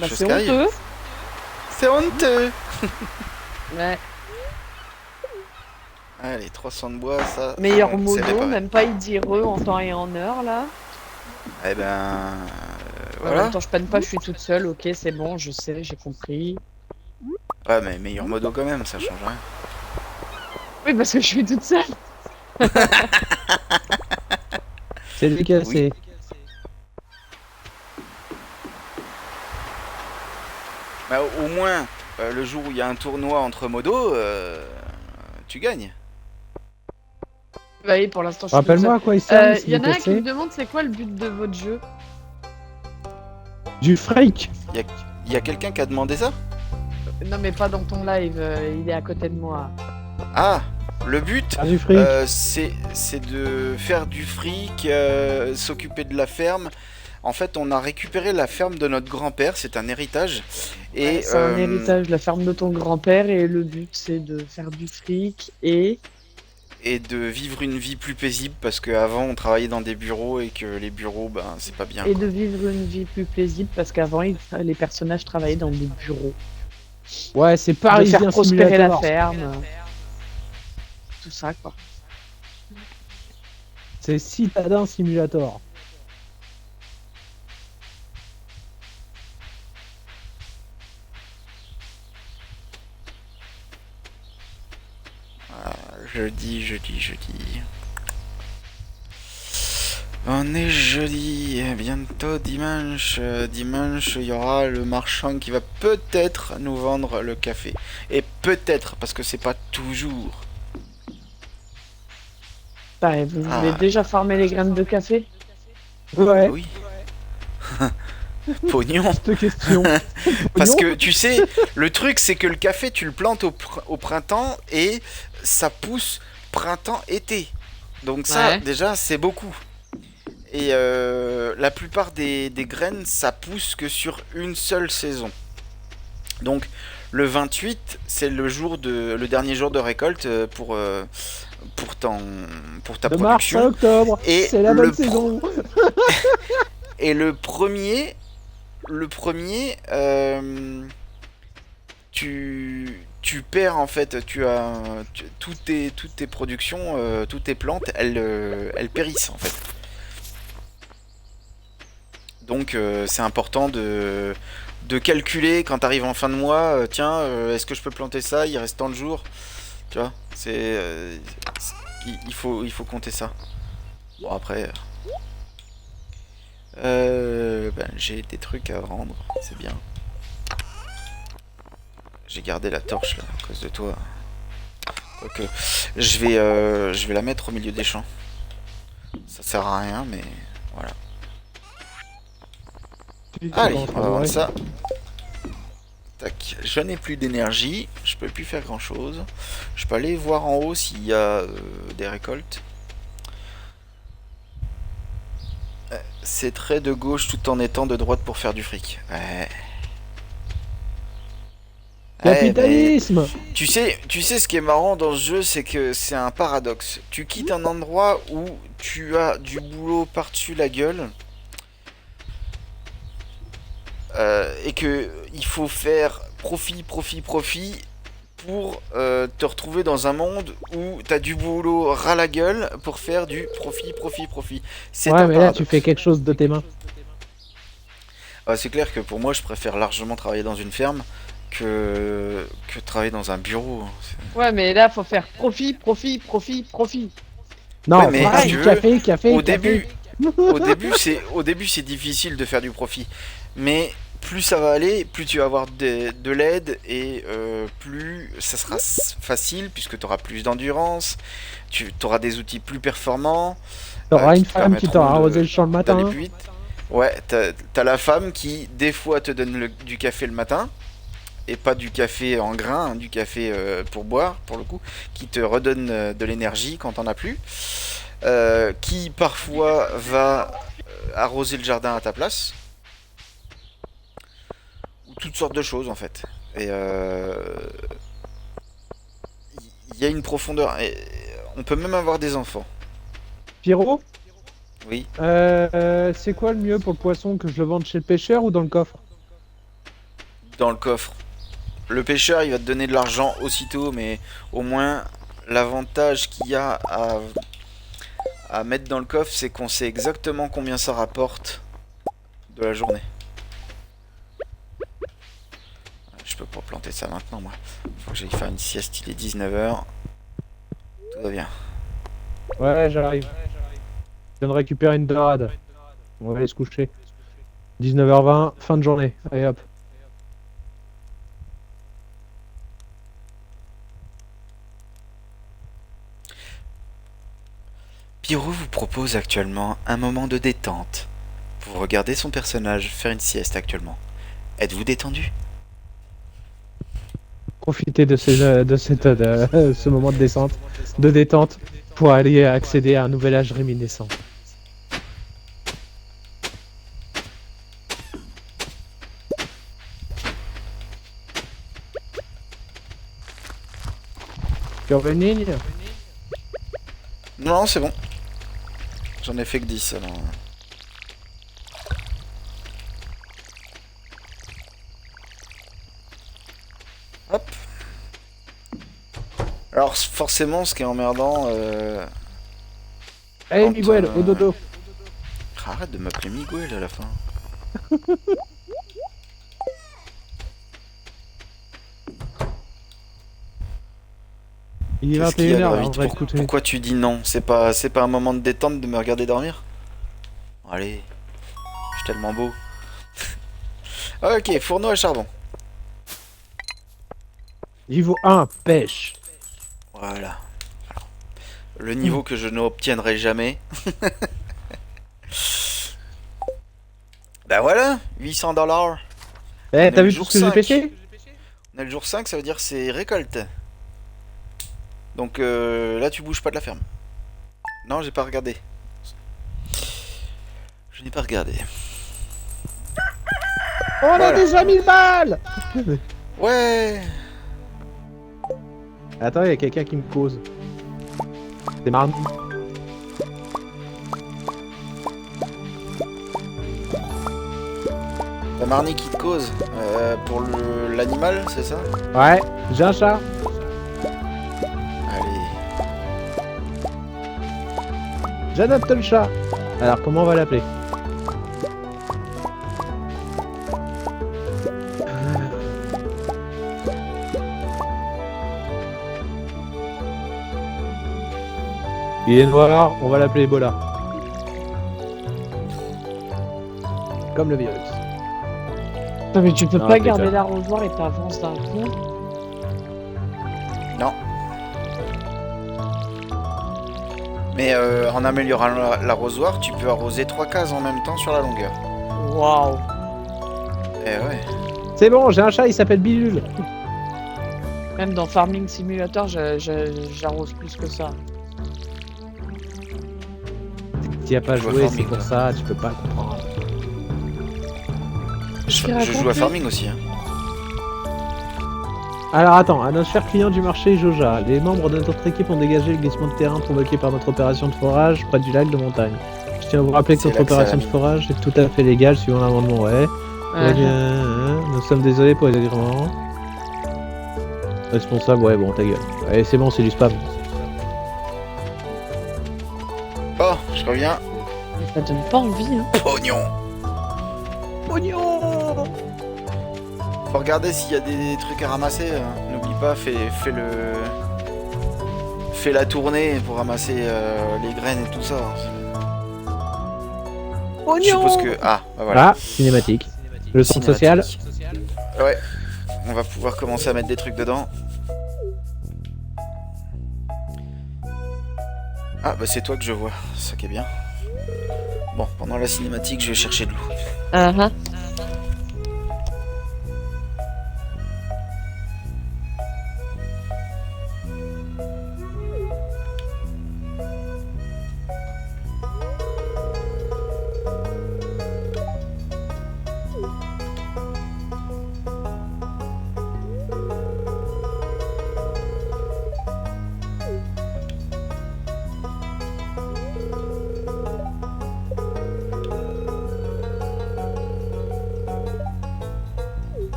Bah
Chose
c'est
qui arrive.
honteux.
C'est honteux.
Ouais.
Allez, 300 de bois, ça.
Meilleur
c'est bon, c'est
modo,
réparé.
même pas il dit re en temps et en heure là.
Eh ben.
En
Voilà.
même temps, je peine pas, je suis toute seule, ok, c'est bon, je sais, j'ai compris.
Ouais, mais meilleur modo quand même, ça change rien.
Oui, parce que je suis toute seule.
C'est décassé.
Bah, au moins, le jour où il y a un tournoi entre modos, tu gagnes.
Bah oui, pour l'instant, je suis toute
Rappelle-moi à quoi il sert.
seule. Il y en a un qui me demande c'est quoi le but de votre jeu.
Du fric.
Il y a quelqu'un qui a demandé ça?
Non, mais pas dans ton live, il est à côté de moi.
Ah, le but,
Faire du fric.
c'est de faire du fric, s'occuper de la ferme. En fait, on a récupéré la ferme de notre grand-père, c'est un héritage. Et
C'est un héritage, la ferme de ton grand-père, et le but c'est de faire du fric et
de vivre une vie plus paisible parce qu'avant on travaillait dans des bureaux et que les bureaux, ben c'est pas bien.
et
Quoi.
de vivre une vie plus paisible parce qu'avant les personnages travaillaient dans des bureaux.
Ouais, c'est
De
parisien
faire prospérer la
simulator.
ferme. Tout ça quoi.
C'est citadin simulator.
Jeudi. On est jeudi, et bientôt dimanche. Dimanche, il y aura le marchand qui va peut-être nous vendre le café. Et peut-être, parce que c'est pas toujours.
Pareil, vous avez déjà farmé les graines de café?
Ouais.
Oui. Pognon.
Cette question.
Parce que tu sais, le truc c'est que le café tu le plantes au printemps et ça pousse printemps-été. Donc ça
Ouais.
déjà c'est beaucoup. Et la plupart des graines ça pousse que sur une seule saison. Donc le 28 c'est le dernier jour de récolte pour ta
De mars à
production.
octobre.
Et
C'est la bonne
le
saison.
Et le premier, tu perds en fait, toutes tes productions, toutes tes plantes, elles périssent en fait. Donc c'est important de calculer quand tu arrives en fin de mois, tiens, est-ce que je peux planter ça, il reste tant de jours, tu vois, il faut compter ça. Bon après... j'ai des trucs à vendre, c'est bien. J'ai gardé la torche là à cause de toi. Ok, je vais la mettre au milieu des champs. Ça sert à rien, mais voilà. Allez, on va vendre ça. Tac, je n'ai plus d'énergie, je peux plus faire grand chose. Je peux aller voir en haut s'il y a des récoltes. C'est très de gauche tout en étant de droite pour faire du fric. Ouais.
Capitalisme.
Tu sais ce qui est marrant dans ce jeu, c'est que c'est un paradoxe. Tu quittes un endroit où tu as du boulot par-dessus la gueule. et que il faut faire profit, profit, profit pour te retrouver dans un monde où t'as du boulot ras la gueule pour faire du profit, profit, profit. C'est
Ouais,
un
mais là, tu
paradoxe.
fais quelque chose de tes mains.
C'est clair que pour moi, je préfère largement travailler dans une ferme que travailler dans un bureau.
Ouais, mais là, faut faire profit, profit, profit, profit.
Non,
Ouais, mais
faut faire
si
du
tu veux,
café, café,
Au
café.
début, au début, c'est difficile de faire du profit. Mais plus ça va aller, plus tu vas avoir de l'aide et plus ça sera facile puisque tu auras plus d'endurance, tu auras des outils plus performants
T'auras
qui
une
te
femme qui
permettront
t'aura arrosé le champ le
d'aller
matin.
plus vite. Ouais, t'as la femme qui, des fois, te donne du café le matin, et pas du café en grains, hein, du café pour boire, pour le coup, qui te redonne de l'énergie quand t'en as plus, qui parfois va arroser le jardin à ta place, ou toutes sortes de choses en fait. Et il y a une profondeur, et on peut même avoir des enfants.
Pierrot,
Oui,
c'est quoi le mieux pour le poisson, que je le vende chez le pêcheur ou dans le coffre?
dans le coffre. Le pêcheur, il va te donner de l'argent aussitôt, mais au moins, l'avantage qu'il y a à mettre dans le coffre, c'est qu'on sait exactement combien ça rapporte de la journée. Je peux pas planter ça maintenant, moi. Faut que j'aille faire une sieste, il est 19h. Tout va bien.
Ouais, j'arrive. Je viens de récupérer une dorade. On va aller se coucher. 19h20, fin de journée. Allez hop.
Pierrot vous propose actuellement un moment de détente. Vous regardez son personnage faire une sieste actuellement. Êtes-vous détendu?
Profitez de ce moment de détente, pour aller accéder à un nouvel âge réminiscent. Tu veux une ligne?
Non, c'est bon. J'en ai fait que 10 alors. Hop. Alors forcément, ce qui est emmerdant,
Allez,
Quand,
Miguel, au dodo.
arrête de m'appeler Miguel à la fin.
Il est
Qu'est-ce qu'il y a,
21h, là, on
Gravit?
va écouter.
Pourquoi tu dis non? C'est pas un moment de détente de me regarder dormir? Allez, je suis tellement beau. Ok, fourneau à charbon.
Niveau 1, pêche.
Voilà. Alors, le niveau que je n'obtiendrai jamais. Bah voilà, 800 $.
Eh,
est
t'as
le
vu
jour
tout ce que j'ai
5.
pêché?
On est le jour 5, ça veut dire c'est récolte. Donc là, tu bouges pas de la ferme. Non, j'ai pas regardé. Je n'ai pas regardé.
On a
Voilà.
déjà 1000 balles.
Ouais.
Attends, il y a quelqu'un qui me cause. C'est marrant.
La Marnie qui te cause pour l'animal, c'est ça?
Ouais, j'ai un chat.
Allez.
J'adopte le chat. Alors, comment on va l'appeler? Il est noir, on va l'appeler Ebola. Comme le virus.
Non, mais tu peux
Non,
pas
c'est
garder
ça.
l'arrosoir et t'avances d'un coup.
Non. Mais en améliorant l'arrosoir, tu peux arroser 3 cases en même temps sur la longueur.
Waouh.
Eh ouais.
C'est bon, j'ai un chat, il s'appelle Bilul.
Même dans Farming Simulator, j'arrose plus que ça.
Tu as pas
Je vois
joué,
Farming,
c'est pour
toi.
ça, tu peux pas comprendre.
Je joue à Farming aussi. Hein.
Alors attends, à notre cher client du marché Joja, les membres de notre équipe ont dégagé le glissement de terrain provoqué par notre opération de forage près du lac de montagne. Je tiens à vous rappeler que
C'est
notre
là que ça
opération
va
de forage est tout à fait légale suivant l'amendement, ouais. Très bien, nous sommes désolés pour les agréments. Responsable, ouais, bon, ta gueule. Allez, c'est bon, c'est du spam.
Oh, je reviens.
Ça donne pas envie, hein.
Pognon.
Oignon.
Faut regarder s'il y a des trucs à ramasser. N'oublie pas, fais la tournée pour ramasser les graines et tout ça. Je suppose que... Ah, bah voilà.
Ah, cinématique. Le centre social.
Cinématique. Ouais. On va pouvoir commencer à mettre des trucs dedans. Ah, bah c'est toi que je vois. C'est ça qui est bien. Bon, pendant la cinématique, je vais chercher de l'eau.
Uh-huh.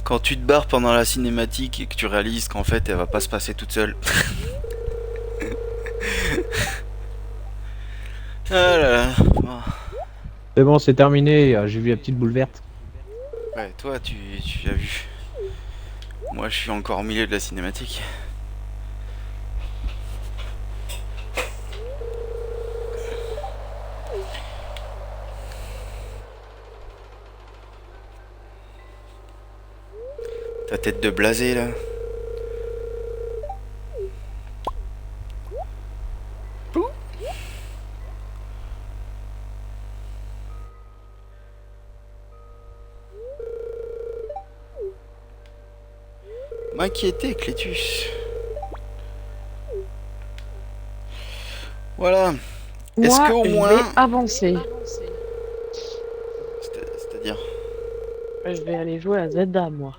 Quand tu te barres pendant la cinématique et que tu réalises qu'en fait elle va pas se passer toute seule. Ah là là. Bon.
C'est bon, c'est terminé. J'ai vu la petite boule verte.
Ouais, toi tu as vu. Moi je suis encore au milieu de la cinématique. Ta tête de blasé là. Pouh. M'inquiéter, Clétus. Voilà. Est-ce
Moi,
qu'au
je
moins...
vais avancer.
C'est-à-dire...
Je vais aller jouer à Zelda, moi.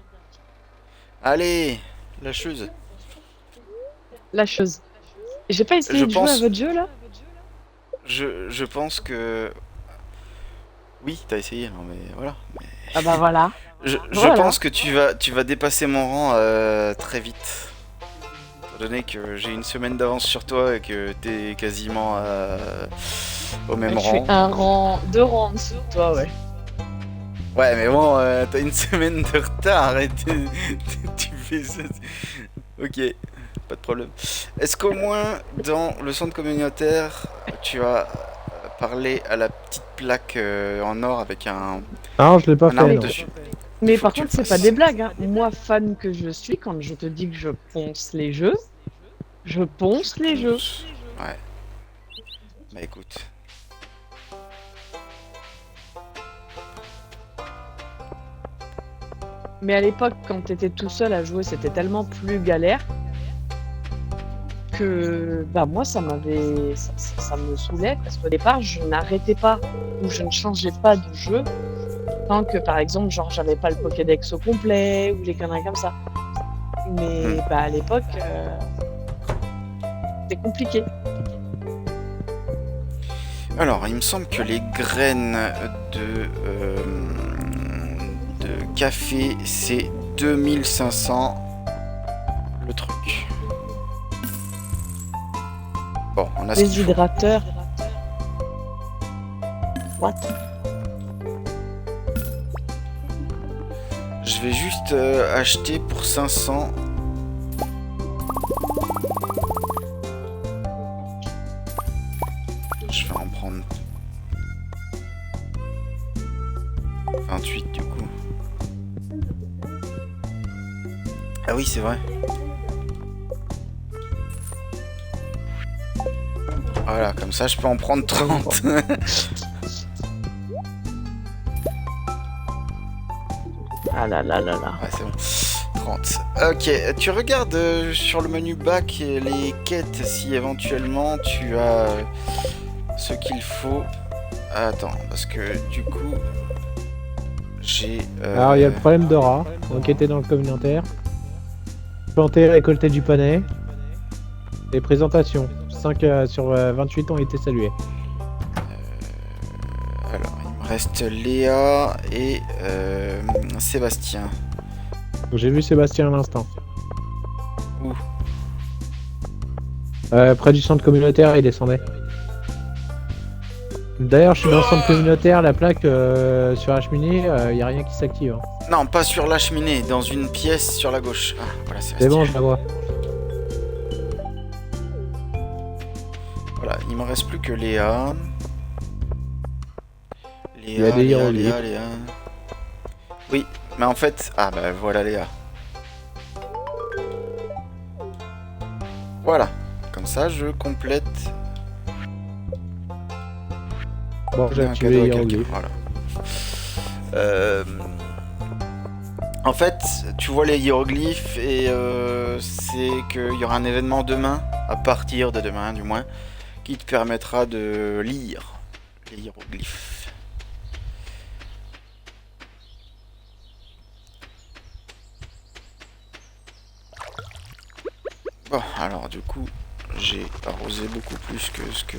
Allez, lâcheuse.
La chose. J'ai pas essayé de jouer à votre jeu, là?
Je pense que... Oui, t'as essayé, non mais voilà.
Ah bah voilà.
Je
Voilà.
pense que tu vas dépasser mon rang très vite. Étant donné que j'ai une semaine d'avance sur toi et que t'es quasiment au même
Je suis
rang.
2 rangs en dessous de toi, ouais.
Ouais, mais bon, t'as une semaine de retard et tu fais ça. Ok, pas de problème. Est-ce qu'au moins dans le centre communautaire, tu as parlé à la petite plaque en or avec un
Non, je l'ai pas fait.
arbre
Non.
dessus?
Mais
Faut
par
que tu
contre,
le
c'est pas
fasses.
des blagues, hein. Moi, fan que je suis, quand je te dis que je ponce les jeux, je ponce les jeux.
Ouais. Bah écoute.
Mais à l'époque, quand t'étais tout seul à jouer, c'était tellement plus galère que bah moi ça me saoulait parce qu'au départ je n'arrêtais pas ou je ne changeais pas de jeu tant que par exemple genre j'avais pas le Pokédex au complet ou les conneries comme ça. Mais bah à l'époque c'était compliqué.
Alors, il me semble que les graines de café, c'est 2500 le truc. Bon, on a ce qu'il
Les
faut.
hydrateurs. What?
Je vais juste acheter pour 500. Je vais en prendre 28 du coup. Ah oui, c'est vrai. Voilà, comme ça je peux en prendre 30.
Ah là là là là.
Ouais, c'est bon. 30. Ok, tu regardes sur le menu back les quêtes si éventuellement tu as ce qu'il faut. Attends, parce que du coup, j'ai...
Alors il y a le problème d'aura, enquêter dans le communautaire, planter et récolter du panais, et présentations. 5 sur 28 ont été salués.
Alors, il me reste Léa et Sébastien.
Donc, j'ai vu Sébastien à l'instant.
Où?
Près du centre communautaire, il descendait. D'ailleurs, je suis dans le centre communautaire, la plaque sur la cheminée, il n'y a rien qui s'active. Hein.
Non, pas sur la cheminée, dans une pièce sur la gauche. Ah, voilà,
C'est
Sébastien.
bon, je la vois.
Voilà, il me reste plus que Léa.
Il y a des hiéroglyphes.
Léa. Oui, mais en fait... Ah bah voilà Léa. Voilà, comme ça je complète...
Bon, j'ai
un
activé
cadeau
les
à quelqu'un.
hiéroglyphes.
Voilà. En fait, tu vois les hiéroglyphes et c'est qu'il y aura un événement demain, à partir de demain du moins, qui te permettra de lire les hiéroglyphes. Bon, alors du coup, j'ai arrosé beaucoup plus que ce que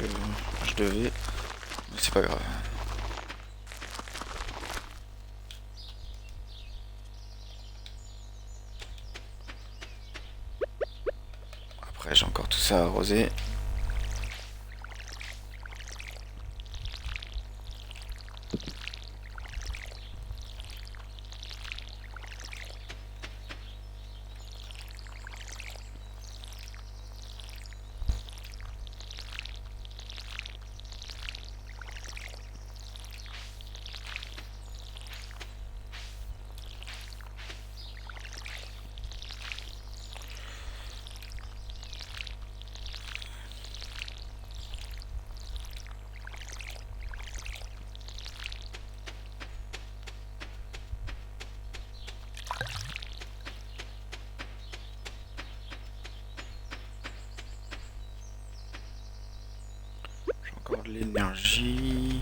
je devais, mais c'est pas grave. Après, j'ai encore tout ça à arroser. Encore de l'énergie.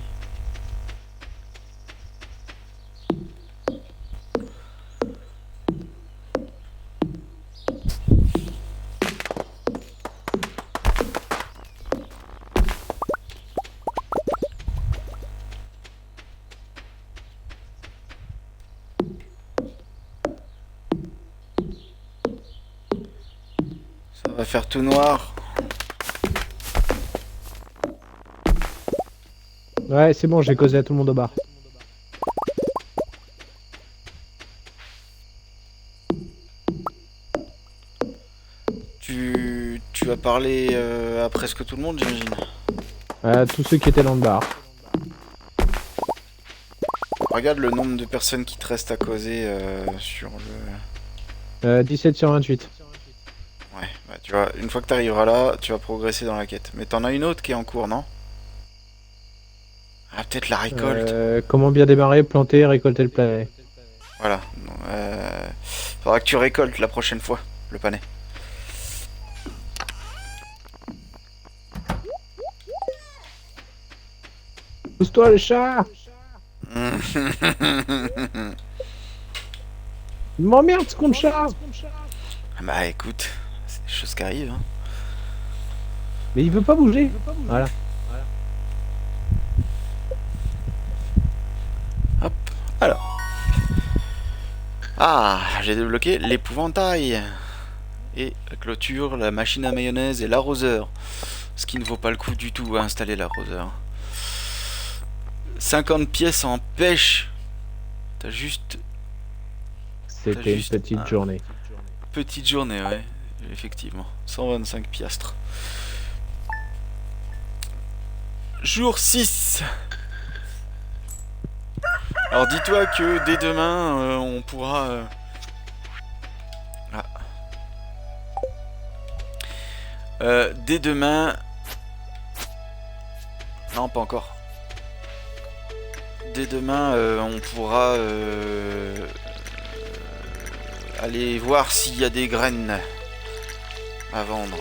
Ça va faire tout noir.
Ouais, c'est bon, j'ai causé à tout le monde au bar.
Tu as parlé à presque tout le monde, j'imagine.
Tous ceux qui étaient dans le bar.
Regarde le nombre de personnes qui te restent à causer sur le...
17 sur 28.
Ouais, bah tu vois, une fois que tu arriveras là, tu vas progresser dans la quête. Mais t'en as une autre qui est en cours, non? Ah, peut-être la récolte.
Comment bien démarrer, planter, récolter le panais.
Voilà. Faudra que tu récoltes la prochaine fois, le panais.
Pousse-toi le chat! Il m'emmerde ce con de chat!
Bah écoute, c'est des choses qui arrivent. Hein.
Mais il veut pas bouger. Voilà.
Hop, alors. Ah, j'ai débloqué l'épouvantail. Et la clôture, la machine à mayonnaise et l'arroseur. Ce qui ne vaut pas le coup du tout à installer l'arroseur. 50 pièces en pêche. T'as juste
C'était une
juste
petite
un-
journée.
petite journée, ouais. Effectivement. 125 piastres. Jour 6. Alors dis-toi que dès demain, on pourra... Ah. Dès demain... Non, pas encore. Dès demain, on pourra aller voir s'il y a des graines à vendre.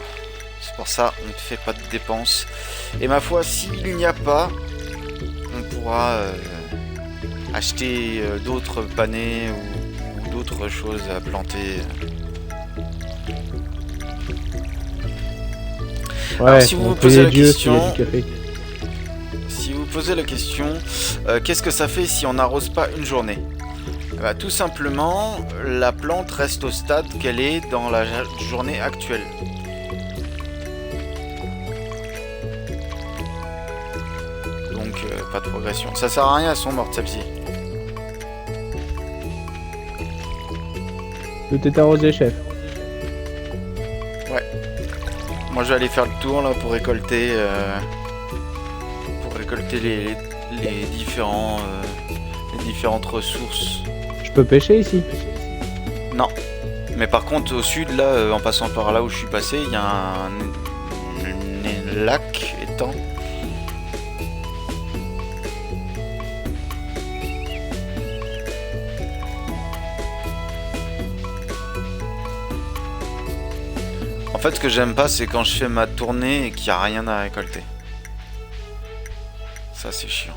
C'est pour ça, on ne fait pas de dépenses. Et ma foi, s'il n'y a pas, on pourra acheter d'autres panais ou d'autres choses à planter.
Ouais,
Alors, si vous
on
vous
prie
posez la
Dieu
question-
s'il y a du café.
Si vous posez la question, qu'est-ce que ça fait si on n'arrose pas une journée? Bah, tout simplement, la plante reste au stade qu'elle est dans la journée actuelle. Donc, pas de progression. Ça sert à rien, elles sont mortes celles-ci.
Tout est arrosé, chef.
Moi, je vais aller faire le tour là pour récolter les différentes ressources.
Je peux pêcher ici?
Non. Mais par contre, au sud, là, en passant par là où je suis passé, il y a un lac étang. En fait, ce que j'aime pas, c'est quand je fais ma tournée et qu'il n'y a rien à récolter. Ça, c'est chiant.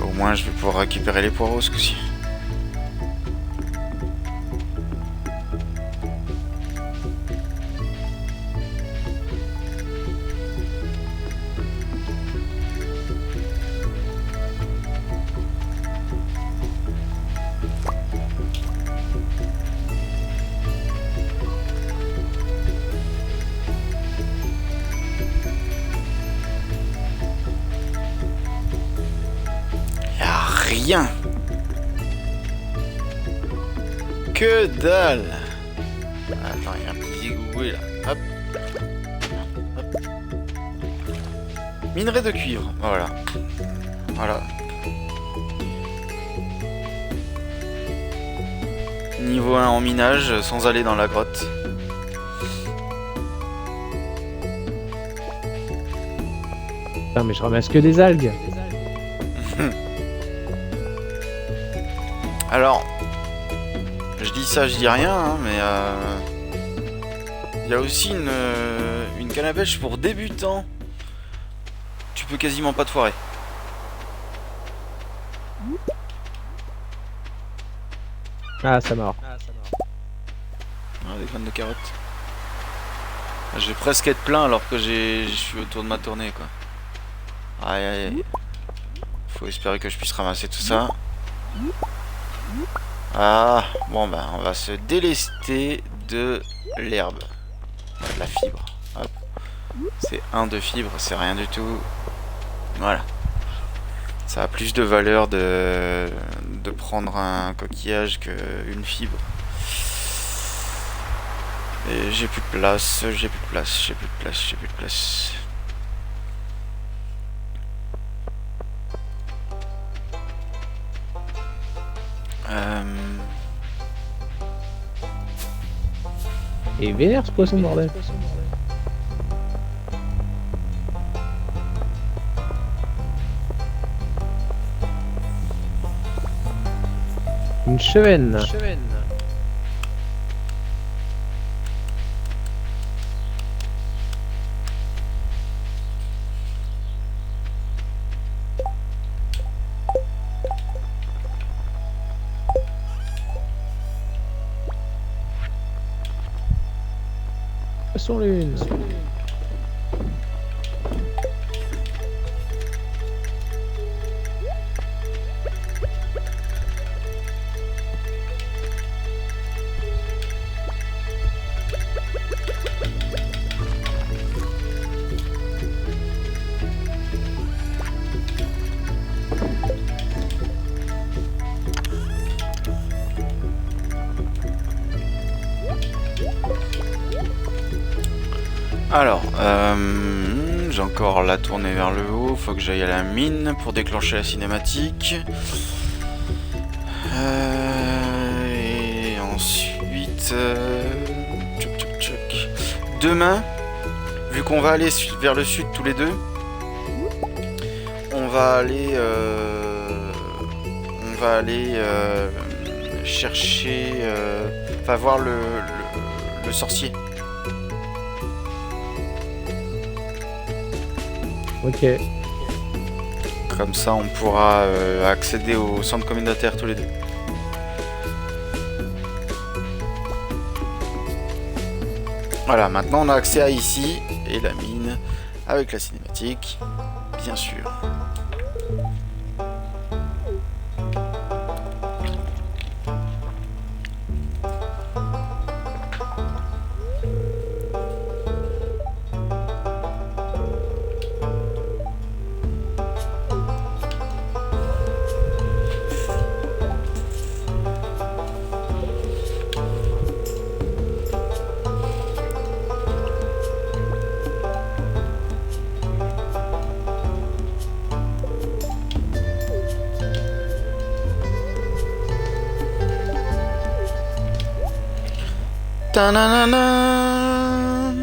Au moins, je vais pouvoir récupérer les poireaux ce coup-ci. Rien. Que dalle. Attends, il y a un petit zigoué là. Hop. Hop. Minerai de cuivre. Voilà. Voilà. Niveau 1 en minage, sans aller dans la grotte.
Putain, mais je ramasse que des algues.
Alors, je dis ça, je dis rien, hein, mais il y a aussi une canne à pêche pour débutants. Tu peux quasiment pas te foirer.
Ah, ça mord.
Ah, des graines de carottes. Je vais presque être plein alors que je suis autour de ma tournée, quoi. Aïe aïe aïe. Faut espérer que je puisse ramasser tout ça. Ah, bon bah on va se délester de l'herbe. De la fibre. Hop. C'est 1 de fibre, c'est rien du tout. Voilà. Ça a plus de valeur de prendre un coquillage qu'une fibre. Et j'ai plus de place, j'ai plus de place, j'ai plus de place, j'ai plus de place.
Et vénère ce poisson, bordel. Une chevenne. Poisson lune.
Alors, j'ai encore la tournée vers le haut. Faut que j'aille à la mine pour déclencher la cinématique. Et ensuite... tchouk, tchouk, tchouk. Demain, vu qu'on va aller vers le sud tous les deux, on va aller... chercher... Enfin, voir le sorcier.
Ok.
Comme ça, on pourra accéder au centre communautaire tous les deux. Voilà, maintenant on a accès à ici et la mine avec la cinématique, bien sûr. Ta-na-na-na.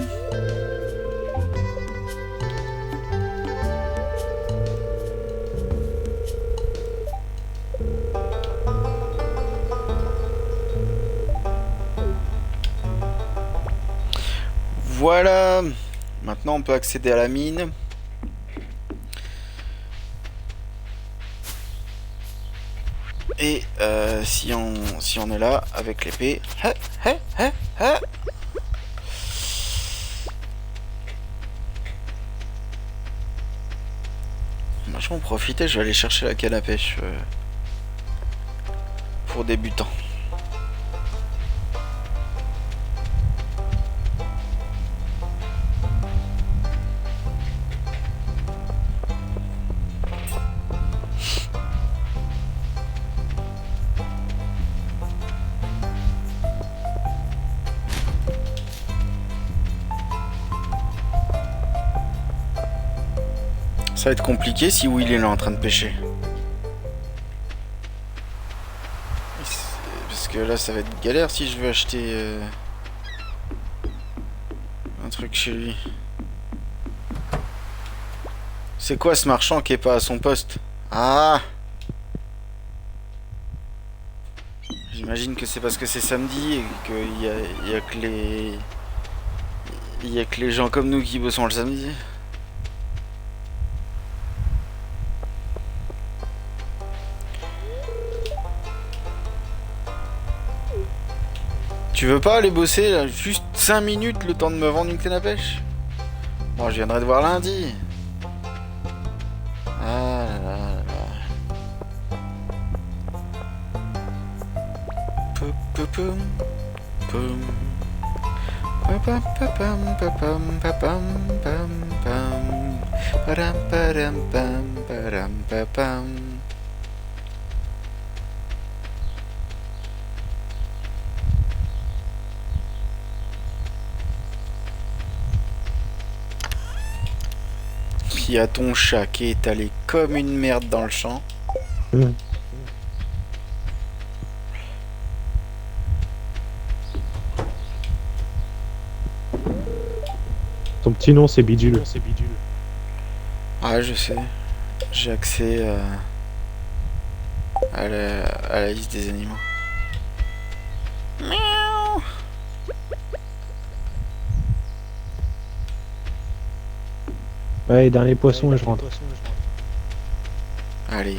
Voilà, maintenant on peut accéder à la mine. Et si on est là avec l'épée, moi je vais en profiter, je vais aller chercher la canne à pêche pour débutants. Ça va être compliqué si Will est là en train de pêcher. Parce que là ça va être galère si je veux acheter un truc chez lui. C'est quoi ce marchand qui est pas à son poste? Ah! J'imagine que c'est parce que c'est samedi et qu'il y a que les... Il y a que les gens comme nous qui bossent le samedi. Tu veux pas aller bosser là, juste 5 minutes le temps de me vendre une canne à pêche? Bon, je viendrai te voir lundi. Ah là là là là. Poum, poum, poum, poum. Papam, papam, papam, papam, pam, pam. Padam, padam, pam, padam, papam. Puis y a ton chat qui est allé comme une merde dans le champ.
Ton petit nom c'est Bidule.
Ah, je sais. J'ai accès à la liste des animaux. Miaou.
Ouais, dernier poisson et je rentre.
Allez.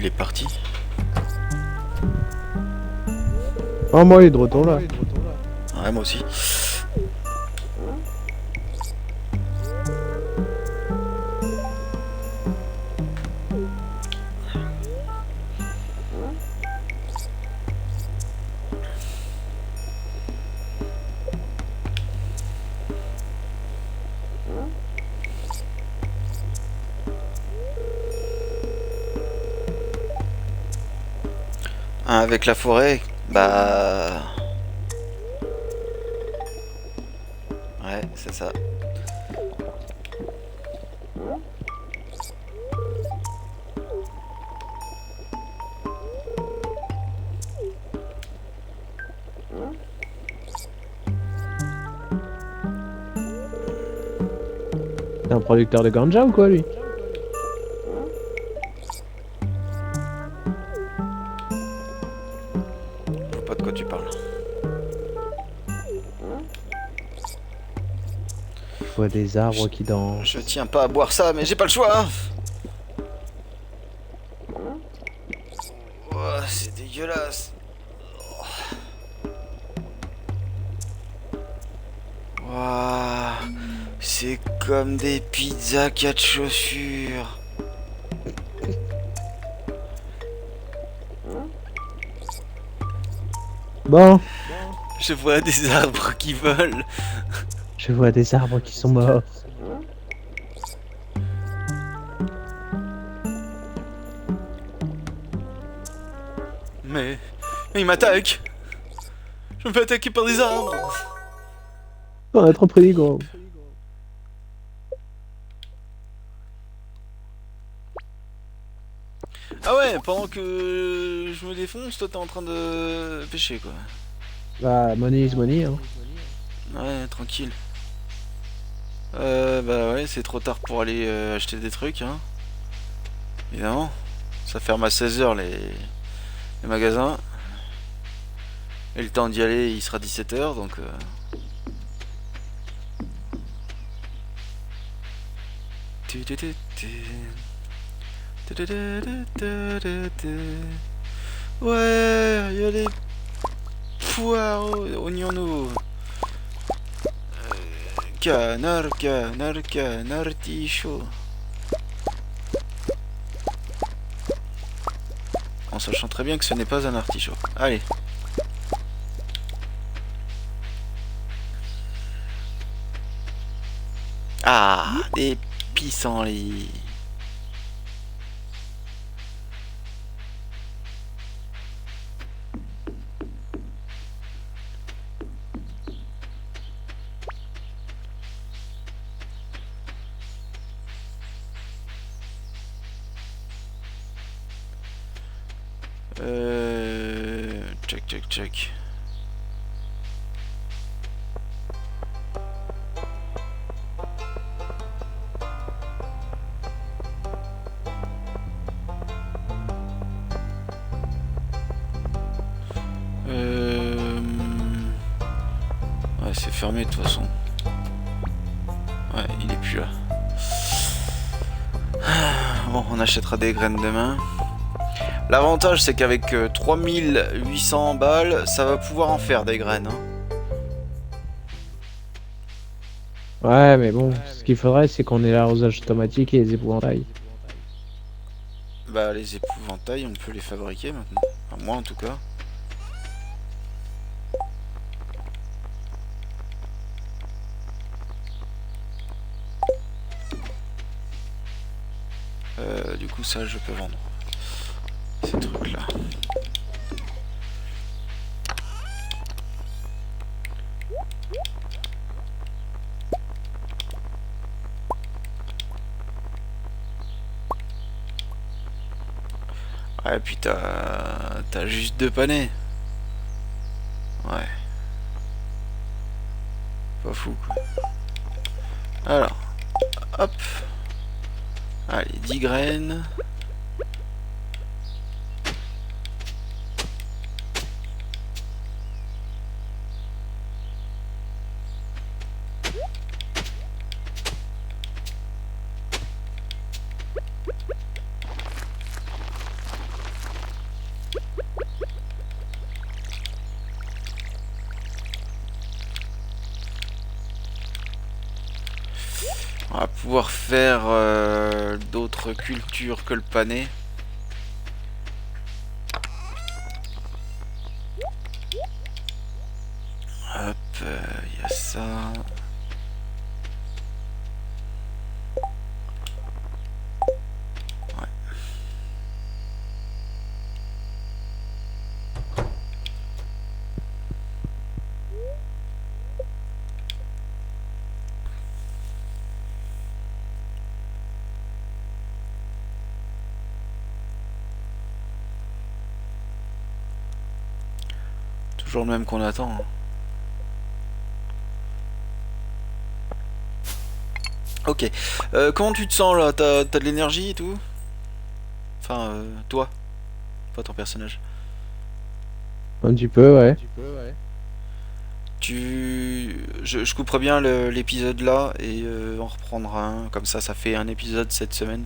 il est parti.
Oh, moi, il est de retour là.
Ouais, moi aussi. Avec la forêt, bah... Ouais, c'est ça.
C'est un producteur de ganja ou quoi, lui?
Je vois pas de quoi tu parles.
Je vois des arbres qui dansent.
Je tiens pas à boire ça, mais j'ai pas le choix. Oh, c'est dégueulasse. Waouh, c'est comme des pizzas 4 chaussures.
Bon,
Je vois des arbres qui volent.
je vois des arbres qui sont morts.
Mais il m'attaque. Je me fais attaquer par des arbres.
On a trop pris, gros.
Ah ouais, pendant que je me défonce, toi t'es en train de pêcher quoi.
Bah, money is money, hein.
Ouais, tranquille. Bah ouais, c'est trop tard pour aller acheter des trucs, hein. Évidemment. Ça ferme à 16 h les magasins. Et le temps d'y aller, il sera 17 h, donc... Ouais, il y a des poireaux, oignons nouveaux. Canard artichaut. En sachant très bien que ce n'est pas un artichaut. Allez. Ah, des pissenlits. Check. Ouais, c'est fermé de toute façon. Ouais, il est plus là. Bon, on achètera des graines demain. L'avantage, c'est qu'avec 3800 balles, ça va pouvoir en faire des graines. Hein.
Ouais, mais bon, ce qu'il faudrait, c'est qu'on ait l'arrosage automatique et les épouvantails.
Bah, les épouvantails, on peut les fabriquer maintenant. Enfin, moi, en tout cas. Du coup, ça, je peux vendre. Ces trucs-là. Ouais, puis t'as juste 2 panais. Ouais. Pas fou, quoi. Alors, hop. Allez, 10 graines. va pouvoir faire d'autres cultures que le panais. Hop, il y a ça. Ouais. Toujours le même qu'on attend. Hein. Ok. Comment tu te sens là? T'as de l'énergie et tout? Enfin, toi, pas ton personnage.
Un petit peu, ouais.
Je couperai bien l'épisode là et on reprendra un. Comme ça fait un épisode cette semaine.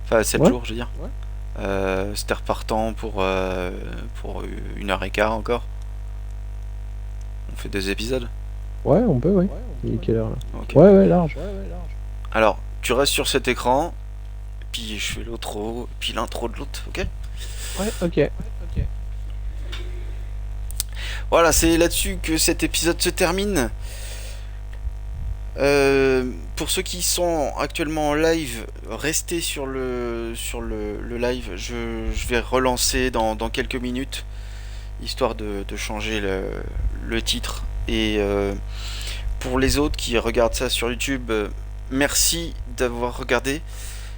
Enfin, 7
Ouais.
jours, je veux dire. C'était repartant pour 1h15 encore. On fait 2 épisodes.
Ouais, on peut, ouais. Il est quelle heure là?
Ok.
Ouais, large.
Alors, tu restes sur cet écran, puis je fais l'outro, puis l'intro de l'autre, ok?
Ouais, ok.
Voilà, c'est là-dessus que cet épisode se termine. Pour ceux qui sont actuellement en live, restez sur le live. Je vais relancer dans quelques minutes, histoire de changer le titre. Et pour les autres qui regardent ça sur YouTube, merci d'avoir regardé.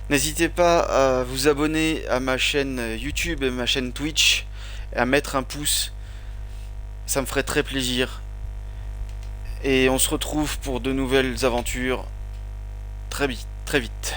N'hésitez pas à vous abonner à ma chaîne YouTube et ma chaîne Twitch, et à mettre un pouce. Ça me ferait très plaisir. Et on se retrouve pour de nouvelles aventures très vite.